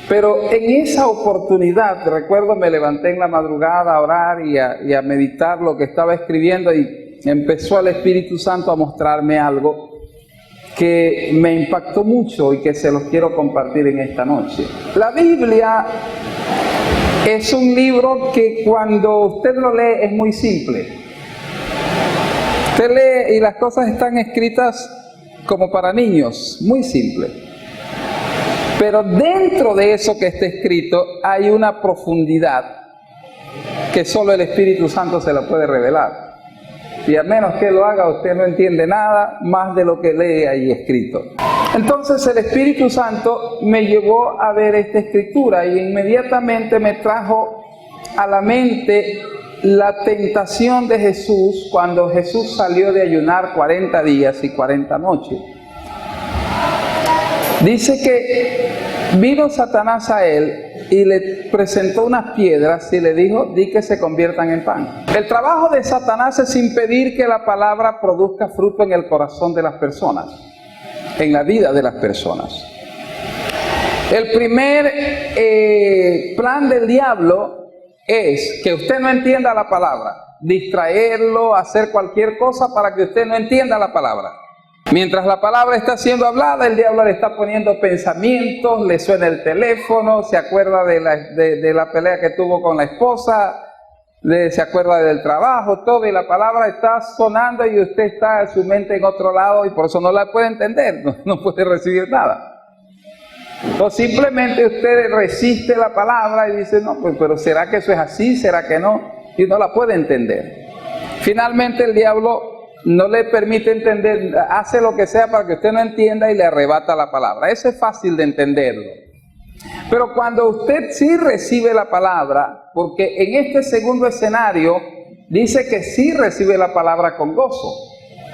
Pero en esa oportunidad, recuerdo, me levanté en la madrugada a orar y a meditar lo que estaba escribiendo, y empezó el Espíritu Santo a mostrarme algo que me impactó mucho y que se los quiero compartir en esta noche. La Biblia es un libro que cuando usted lo lee es muy simple. Usted lee y las cosas están escritas como para niños, muy simple. Pero dentro de eso que está escrito hay una profundidad que solo el Espíritu Santo se la puede revelar. Y a menos que lo haga, usted no entiende nada más de lo que lee ahí escrito. Entonces el Espíritu Santo me llevó a ver esta escritura y inmediatamente me trajo a la mente la tentación de Jesús cuando Jesús salió de ayunar 40 días y 40 noches. Dice que vino Satanás a él y le presentó unas piedras y le dijo: di que se conviertan en pan. El trabajo de Satanás es impedir que la palabra produzca fruto en el corazón de las personas, en la vida de las personas. El primer plan del diablo es que usted no entienda la palabra, distraerlo, hacer cualquier cosa para que usted no entienda la palabra. Mientras la palabra está siendo hablada, el diablo le está poniendo pensamientos, le suena el teléfono, se acuerda de la pelea que tuvo con la esposa, se acuerda del trabajo, todo, y la palabra está sonando y usted está su mente en otro lado y por eso no la puede entender, no puede recibir nada. O simplemente usted resiste la palabra y dice: no, pues, pero ¿será que eso es así? ¿Será que no? Y no la puede entender. Finalmente el diablo no le permite entender, hace lo que sea para que usted no entienda y le arrebata la palabra. Eso es fácil de entenderlo. Pero cuando usted sí recibe la palabra, porque en este segundo escenario dice que sí recibe la palabra con gozo.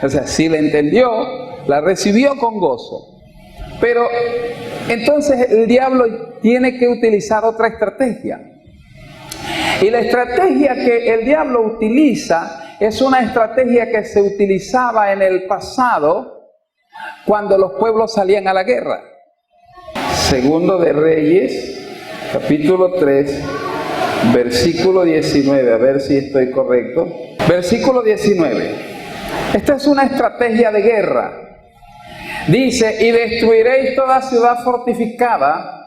O sea, sí la entendió, la recibió con gozo. Pero entonces el diablo tiene que utilizar otra estrategia. Y la estrategia que el diablo utiliza es una estrategia que se utilizaba en el pasado cuando los pueblos salían a la guerra. Segundo de Reyes, capítulo 3, versículo 19, a ver si estoy correcto. Versículo 19. Esta es una estrategia de guerra. Dice: y destruiréis toda ciudad fortificada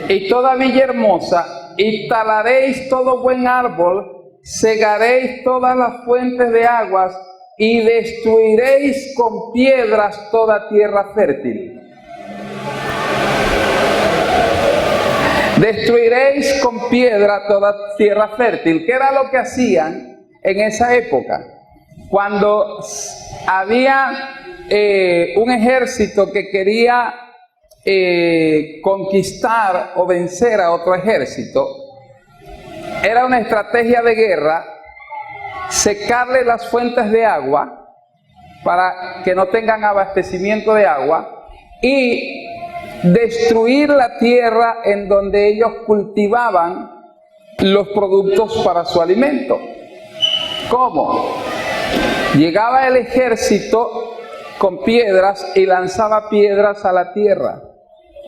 y toda villa hermosa, y talaréis todo buen árbol, cegaréis todas las fuentes de aguas y destruiréis con piedras toda tierra fértil. Destruiréis con piedra toda tierra fértil. ¿Qué era lo que hacían en esa época? Cuando había un ejército que quería conquistar o vencer a otro ejército, era una estrategia de guerra secarle las fuentes de agua para que no tengan abastecimiento de agua y destruir la tierra en donde ellos cultivaban los productos para su alimento. ¿Cómo? Llegaba el ejército con piedras y lanzaba piedras a la tierra,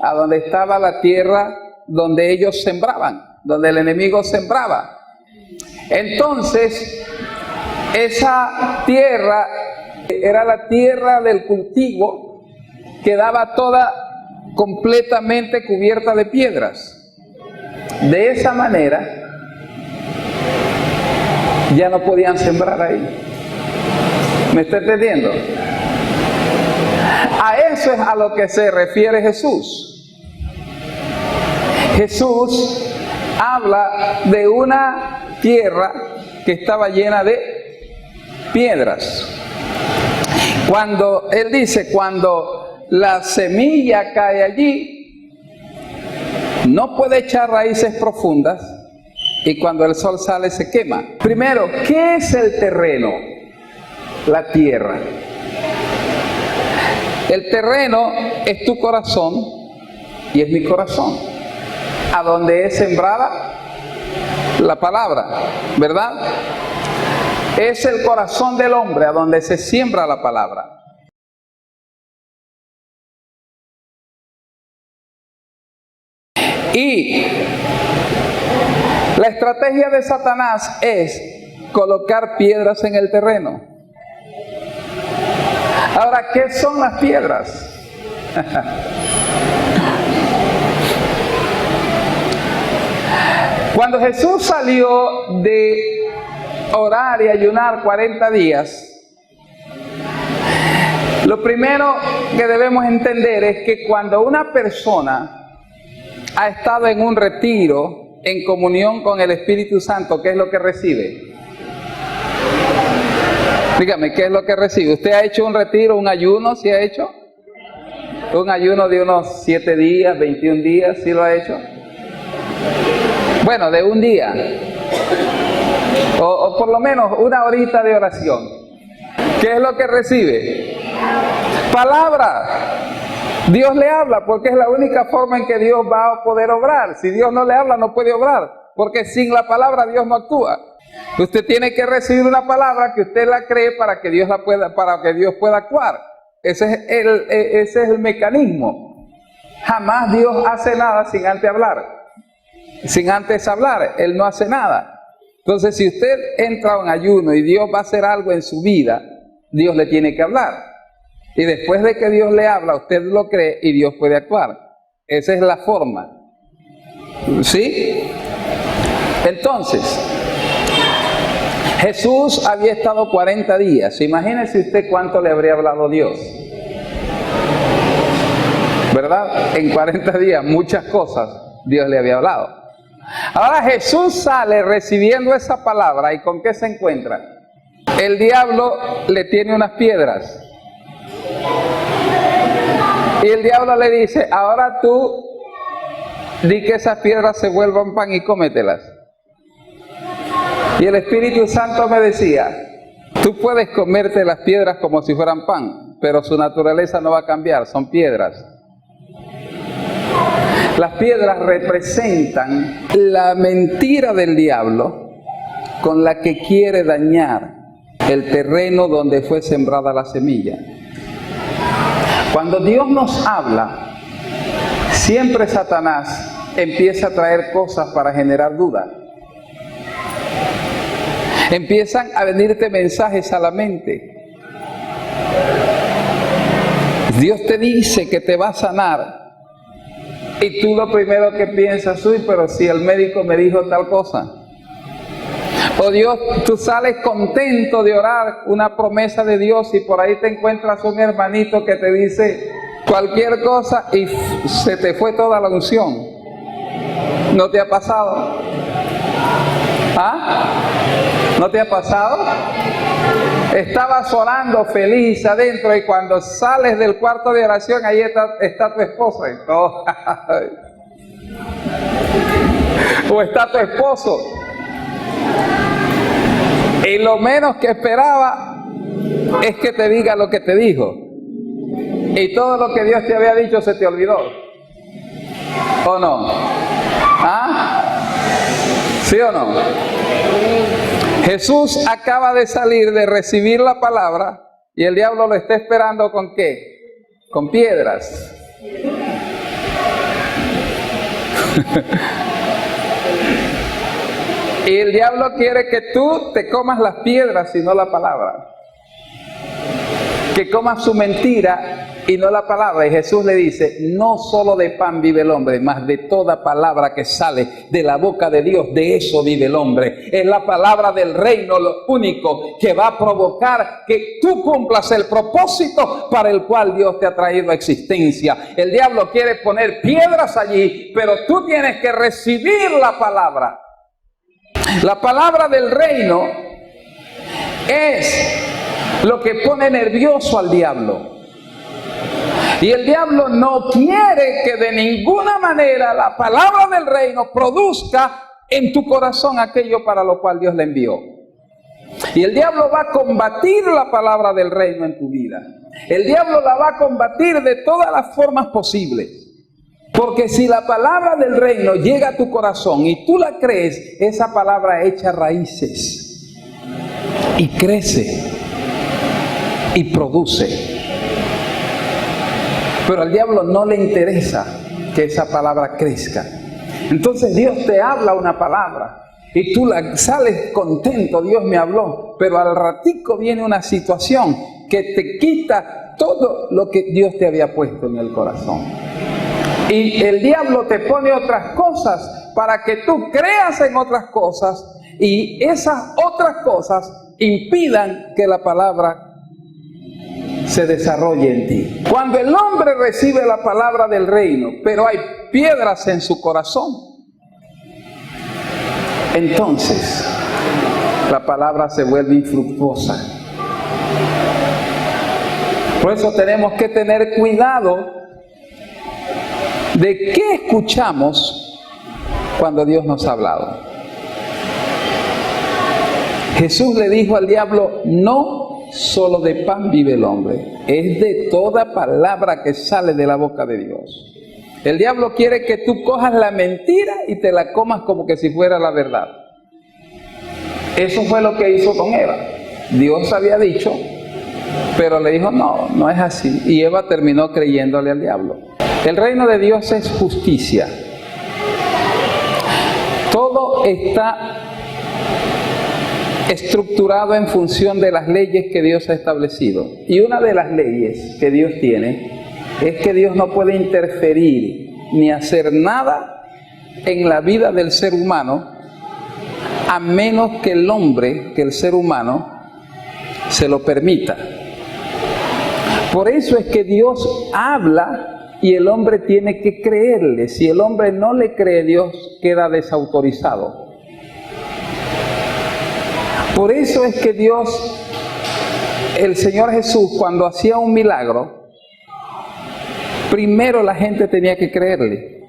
a donde estaba la tierra donde ellos sembraban, donde el enemigo sembraba. Entonces, esa tierra era la tierra del cultivo, quedaba toda completamente cubierta de piedras. De esa manera, ya no podían sembrar ahí. ¿Me está entendiendo? A eso es a lo que se refiere Jesús. Jesús habla de una tierra que estaba llena de piedras. Cuando Él dice, cuando la semilla cae allí, no puede echar raíces profundas y cuando el sol sale se quema. Primero, ¿qué es el terreno? La tierra. El terreno es tu corazón y es mi corazón, a donde es sembrada la palabra, ¿verdad? Es el corazón del hombre a donde se siembra la palabra. Y la estrategia de Satanás es colocar piedras en el terreno. Ahora, ¿qué son las piedras? Cuando Jesús salió de orar y ayunar 40 días, lo primero que debemos entender es que cuando una persona ha estado en un retiro, en comunión con el Espíritu Santo, ¿qué es lo que recibe? Dígame, ¿qué es lo que recibe? ¿Usted ha hecho un retiro, un ayuno? ¿Sí ha hecho? ¿Un ayuno de unos 7 días, 21 días? ¿Sí lo ha hecho? Bueno, de un día. O por lo menos una horita de oración. ¿Qué es lo que recibe? Palabra. Dios le habla porque es la única forma en que Dios va a poder obrar. Si Dios no le habla, no puede obrar, porque sin la palabra Dios no actúa. Usted tiene que recibir una palabra que usted la cree para que Dios pueda actuar. Ese es el mecanismo. Jamás Dios hace nada sin antes hablar. Sin antes hablar, Él no hace nada. Entonces, si usted entra en ayuno y Dios va a hacer algo en su vida, Dios le tiene que hablar. Y después de que Dios le habla, usted lo cree y Dios puede actuar. Esa es la forma. ¿Sí? Entonces, Jesús había estado 40 días. Imagínese usted cuánto le habría hablado Dios. ¿Verdad? En 40 días, muchas cosas Dios le había hablado. Ahora Jesús sale recibiendo esa palabra, ¿y con qué se encuentra? El diablo le tiene unas piedras. Y el diablo le dice, ahora tú di que esas piedras se vuelvan pan y cómetelas. Y el Espíritu Santo me decía, tú puedes comerte las piedras como si fueran pan, pero su naturaleza no va a cambiar, son piedras. Las piedras representan la mentira del diablo con la que quiere dañar el terreno donde fue sembrada la semilla. Cuando Dios nos habla, siempre Satanás empieza a traer cosas para generar duda. Empiezan a venirte mensajes a la mente. Dios te dice que te va a sanar y tú lo primero que piensas, uy, pero si el médico me dijo tal cosa. O Dios, tú sales contento de orar una promesa de Dios y por ahí te encuentras un hermanito que te dice cualquier cosa y se te fue toda la unción. ¿No te ha pasado? ¿Ah? ¿No te ha pasado? Estabas orando feliz adentro y cuando sales del cuarto de oración, ahí está tu esposa y todo. O está tu esposo. Y lo menos que esperaba es que te diga lo que te dijo. Y todo lo que Dios te había dicho se te olvidó. ¿O no? ¿Ah? ¿Sí o no? Jesús acaba de salir de recibir la palabra y el diablo lo está esperando ¿con qué? Con piedras. Y el diablo quiere que tú te comas las piedras y no la palabra. Que comas su mentira y no la palabra. Y Jesús le dice, no solo de pan vive el hombre, mas de toda palabra que sale de la boca de Dios, de eso vive el hombre. Es la palabra del reino lo único que va a provocar que tú cumplas el propósito para el cual Dios te ha traído a existencia. El diablo quiere poner piedras allí, pero tú tienes que recibir la palabra. La palabra del reino es lo que pone nervioso al diablo. Y el diablo no quiere que de ninguna manera la palabra del reino produzca en tu corazón aquello para lo cual Dios la envió. Y el diablo va a combatir la palabra del reino en tu vida. El diablo la va a combatir de todas las formas posibles. Porque si la palabra del reino llega a tu corazón y tú la crees, esa palabra echa raíces y crece y produce. Pero al diablo no le interesa que esa palabra crezca. Entonces Dios te habla una palabra y tú sales contento, Dios me habló, pero al ratico viene una situación que te quita todo lo que Dios te había puesto en el corazón. Y el diablo te pone otras cosas para que tú creas en otras cosas y esas otras cosas impidan que la palabra se desarrolle en ti. Cuando el hombre recibe la palabra del reino, pero hay piedras en su corazón, entonces la palabra se vuelve infructuosa. Por eso tenemos que tener cuidado de qué escuchamos cuando Dios nos ha hablado. Jesús le dijo al diablo, no solo de pan vive el hombre, es de toda palabra que sale de la boca de Dios. El diablo quiere que tú cojas la mentira y te la comas como que si fuera la verdad. Eso fue lo que hizo con Eva. Dios había dicho, pero le dijo no, no es así. Y Eva terminó creyéndole al diablo. El reino de Dios es justicia. Todo está estructurado en función de las leyes que Dios ha establecido. Y una de las leyes que Dios tiene es que Dios no puede interferir ni hacer nada en la vida del ser humano a menos que el hombre, que el ser humano, se lo permita. Por eso es que Dios habla y el hombre tiene que creerle. Si el hombre no le cree, Dios queda desautorizado. Por eso es que Dios, el Señor Jesús, cuando hacía un milagro, primero la gente tenía que creerle.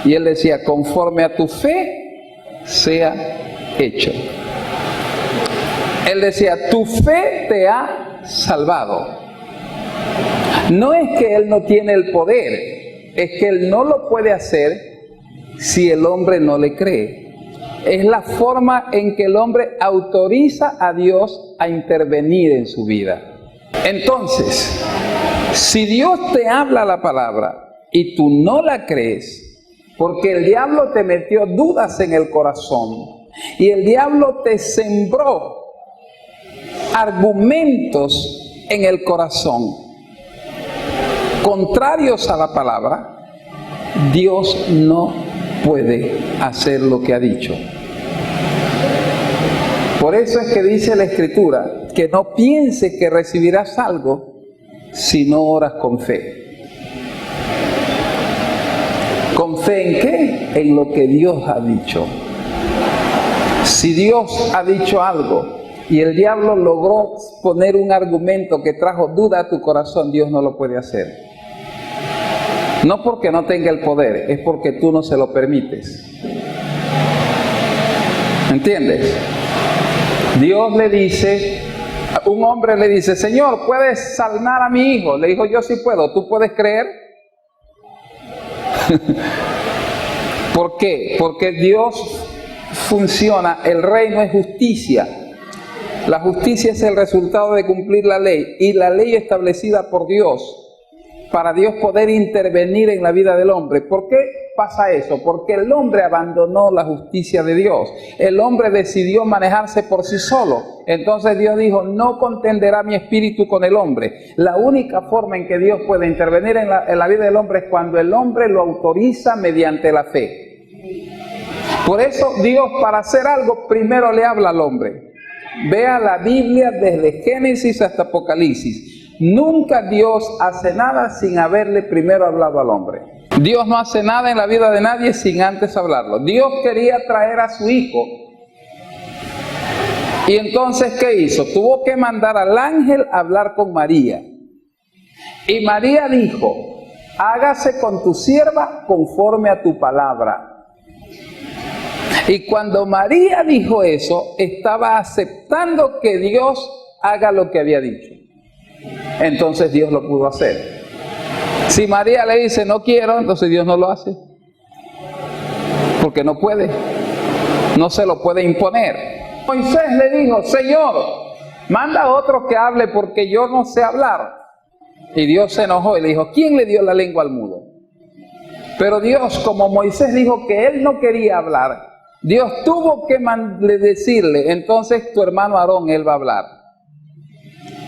Y Él decía, conforme a tu fe, sea hecho. Él decía, tu fe te ha salvado. No es que Él no tiene el poder, es que Él no lo puede hacer si el hombre no le cree. Es la forma en que el hombre autoriza a Dios a intervenir en su vida. Entonces, si Dios te habla la palabra y tú no la crees, porque el diablo te metió dudas en el corazón y el diablo te sembró argumentos en el corazón contrarios a la palabra, Dios no puede hacer lo que ha dicho. Por eso es que dice la Escritura que no pienses que recibirás algo si no oras con fe. ¿Con fe en qué? En lo que Dios ha dicho. Si Dios ha dicho algo y el diablo logró poner un argumento que trajo duda a tu corazón, Dios no lo puede hacer. No porque no tenga el poder, es porque tú no se lo permites. ¿Entiendes? Dios le dice, un hombre le dice, Señor, ¿puedes sanar a mi hijo? Le dijo, yo sí puedo, ¿tú puedes creer? ¿Por qué? Porque Dios funciona, el reino es justicia. La justicia es el resultado de cumplir la ley, y la ley establecida por Dios para Dios poder intervenir en la vida del hombre. ¿Por qué pasa eso? Porque el hombre abandonó la justicia de Dios. El hombre decidió manejarse por sí solo. Entonces Dios dijo, no contenderá mi espíritu con el hombre. La única forma en que Dios puede intervenir en la vida del hombre es cuando el hombre lo autoriza mediante la fe. Por eso Dios, para hacer algo, primero le habla al hombre. Vea la Biblia desde Génesis hasta Apocalipsis. Nunca Dios hace nada sin haberle primero hablado al hombre. Dios no hace nada en la vida de nadie sin antes hablarlo. Dios quería traer a su hijo. Y entonces, ¿qué hizo? Tuvo que mandar al ángel a hablar con María. Y María dijo, hágase con tu sierva conforme a tu palabra. Y cuando María dijo eso, estaba aceptando que Dios haga lo que había dicho. Entonces Dios lo pudo hacer. Si María le dice no quiero, entonces Dios no lo hace. Porque no puede. No se lo puede imponer. Moisés le dijo, Señor, manda a otro que hable porque yo no sé hablar. Y Dios se enojó y le dijo, ¿quién le dio la lengua al mudo? Pero Dios, como Moisés dijo que él no quería hablar, Dios tuvo que decirle, entonces tu hermano Aarón, él va a hablar.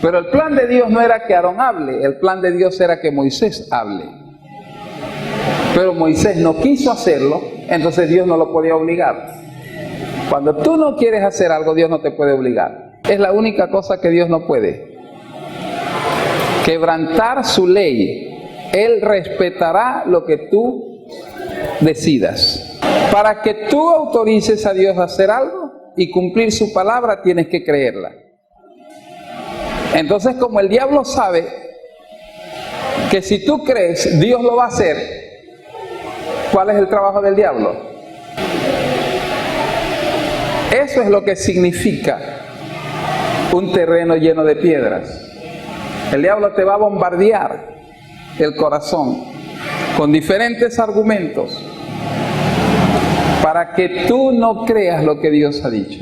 Pero el plan de Dios no era que Aarón hable, el plan de Dios era que Moisés hable. Pero Moisés no quiso hacerlo, entonces Dios no lo podía obligar. Cuando tú no quieres hacer algo, Dios no te puede obligar. Es la única cosa que Dios no puede. Quebrantar su ley. Él respetará lo que tú decidas. Para que tú autorices a Dios a hacer algo y cumplir su palabra, tienes que creerla. Entonces, como el diablo sabe que si tú crees, Dios lo va a hacer, ¿cuál es el trabajo del diablo? Eso es lo que significa un terreno lleno de piedras. El diablo te va a bombardear el corazón con diferentes argumentos para que tú no creas lo que Dios ha dicho.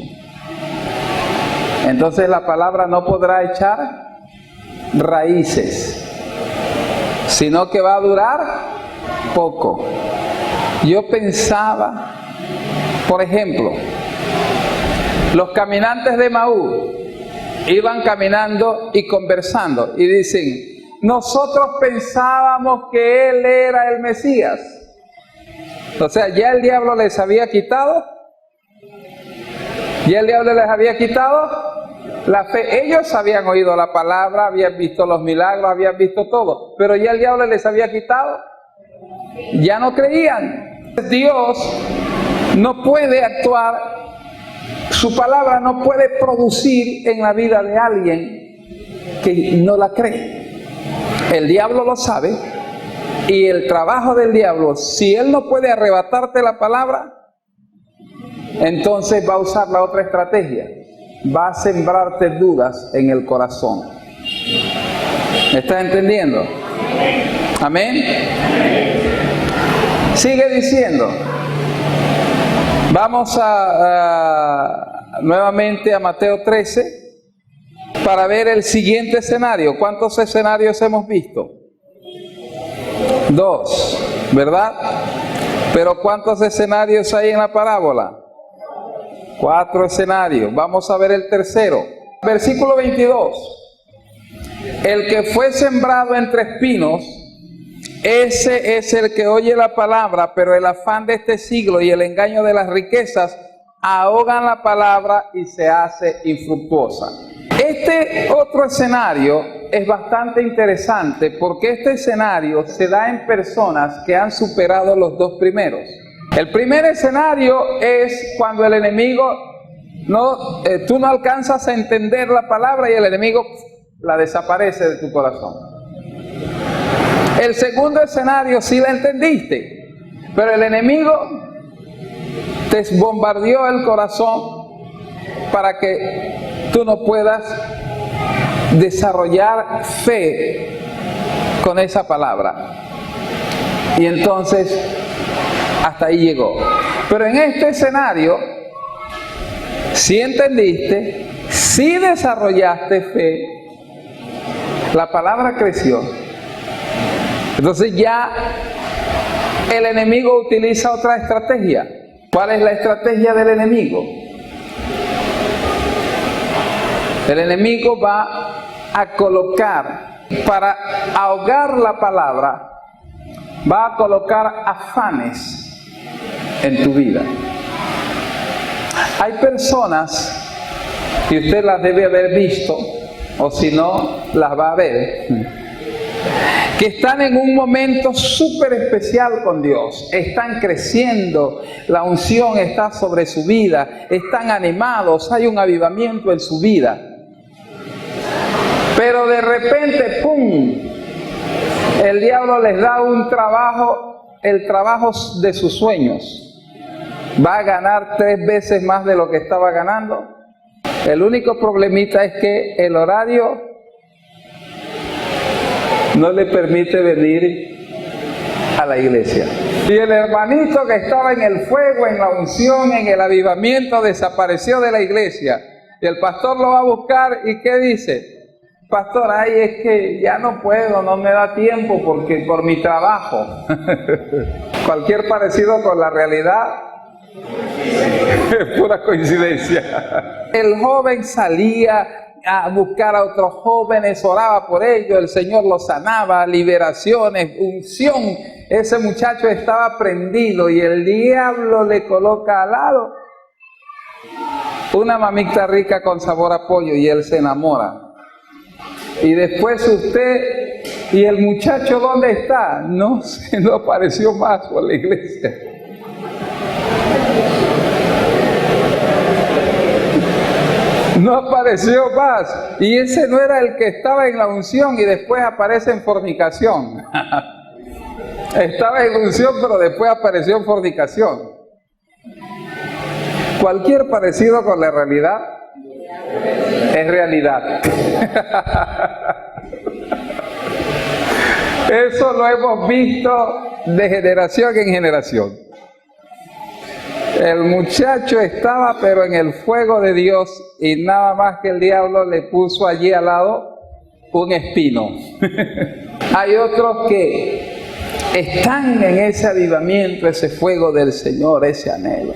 Entonces la palabra no podrá echar raíces, sino que va a durar poco. Yo pensaba, por ejemplo, los caminantes de Maús iban caminando y conversando y dicen, nosotros pensábamos que él era el Mesías. O sea, ya el diablo les había quitado. Ya el diablo les había quitado la fe. Ellos habían oído la palabra, habían visto los milagros, habían visto todo. Pero ya el diablo les había quitado. Ya no creían. Dios no puede actuar, su palabra no puede producir en la vida de alguien que no la cree. El diablo lo sabe. Y el trabajo del diablo, si él no puede arrebatarte la palabra, entonces va a usar la otra estrategia. Va a sembrarte dudas en el corazón. ¿Me estás entendiendo? Amén. Sigue diciendo. Vamos nuevamente a Mateo 13 para ver el siguiente escenario. ¿Cuántos escenarios hemos visto? 2, ¿verdad? Pero ¿cuántos escenarios hay en la parábola? 4 escenarios. Vamos a ver el tercero. Versículo 22. El que fue sembrado entre espinos, ese es el que oye la palabra, pero el afán de este siglo y el engaño de las riquezas ahogan la palabra y se hace infructuosa. Este otro escenario es bastante interesante porque este escenario se da en personas que han superado los dos primeros. El primer escenario es cuando el enemigo, tú no alcanzas a entender la palabra y el enemigo la desaparece de tu corazón. El segundo escenario sí la entendiste, pero el enemigo te bombardeó el corazón para que tú no puedas desarrollar fe con esa palabra. Y entonces hasta ahí llegó. Pero en este escenario, si entendiste, si desarrollaste fe, la palabra creció Entonces ya el enemigo utiliza otra estrategia. ¿Cuál es la estrategia del enemigo? El enemigo va a colocar, para ahogar la palabra, va a colocar afanes en tu vida. Hay personas, y usted las debe haber visto, o si no, las va a ver, que están en un momento súper especial con Dios, están creciendo, la unción está sobre su vida, están animados, hay un avivamiento en su vida. Pero de repente, ¡pum!, el diablo les da un trabajo, el trabajo de sus sueños. Va a ganar 3 veces más de lo que estaba ganando. El único problemita es que el horario no le permite venir a la iglesia. Y el hermanito que estaba en el fuego, en la unción, en el avivamiento, desapareció de la iglesia. Y el pastor lo va a buscar y ¿qué dice? Pastor, ay, es que ya no puedo, no me da tiempo porque por mi trabajo. Cualquier parecido con la realidad es pura coincidencia. El joven salía a buscar a otros jóvenes, oraba por ellos, el Señor los sanaba, liberaciones, unción. Ese muchacho estaba prendido y el diablo le coloca al lado una mamita rica con sabor a pollo y él se enamora. Y después usted, ¿y el muchacho dónde está? No apareció más por la iglesia. No apareció más. Y ese no era el que estaba en la unción y después aparece en fornicación. Estaba en unción pero después apareció en fornicación. Cualquier parecido con la realidad es realidad. Eso lo hemos visto de generación en generación. El muchacho estaba pero en el fuego de Dios y nada más que el diablo le puso allí al lado un espino. Hay otros que están en ese avivamiento, ese fuego del Señor, ese anhelo.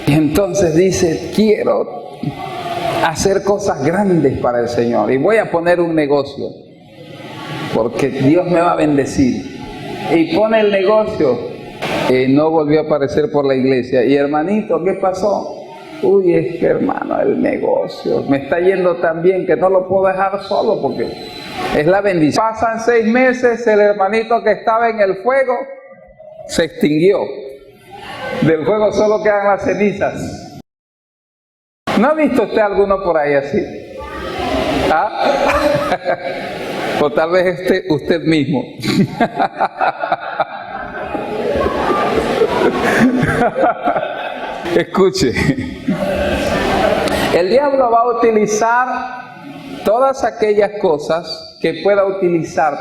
Y entonces dice, quiero hacer cosas grandes para el Señor y voy a poner un negocio porque Dios me va a bendecir. Y pone el negocio y no volvió a aparecer por la iglesia. Y hermanito, ¿qué pasó? Uy, es que hermano, el negocio me está yendo tan bien que no lo puedo dejar solo porque es la bendición. Pasan 6 meses, el hermanito que estaba en el fuego se extinguió. Del fuego solo quedan las cenizas. ¿No ha visto usted alguno por ahí así? ¿Ah? O tal vez usted mismo. Escuche. El diablo va a utilizar todas aquellas cosas que pueda utilizar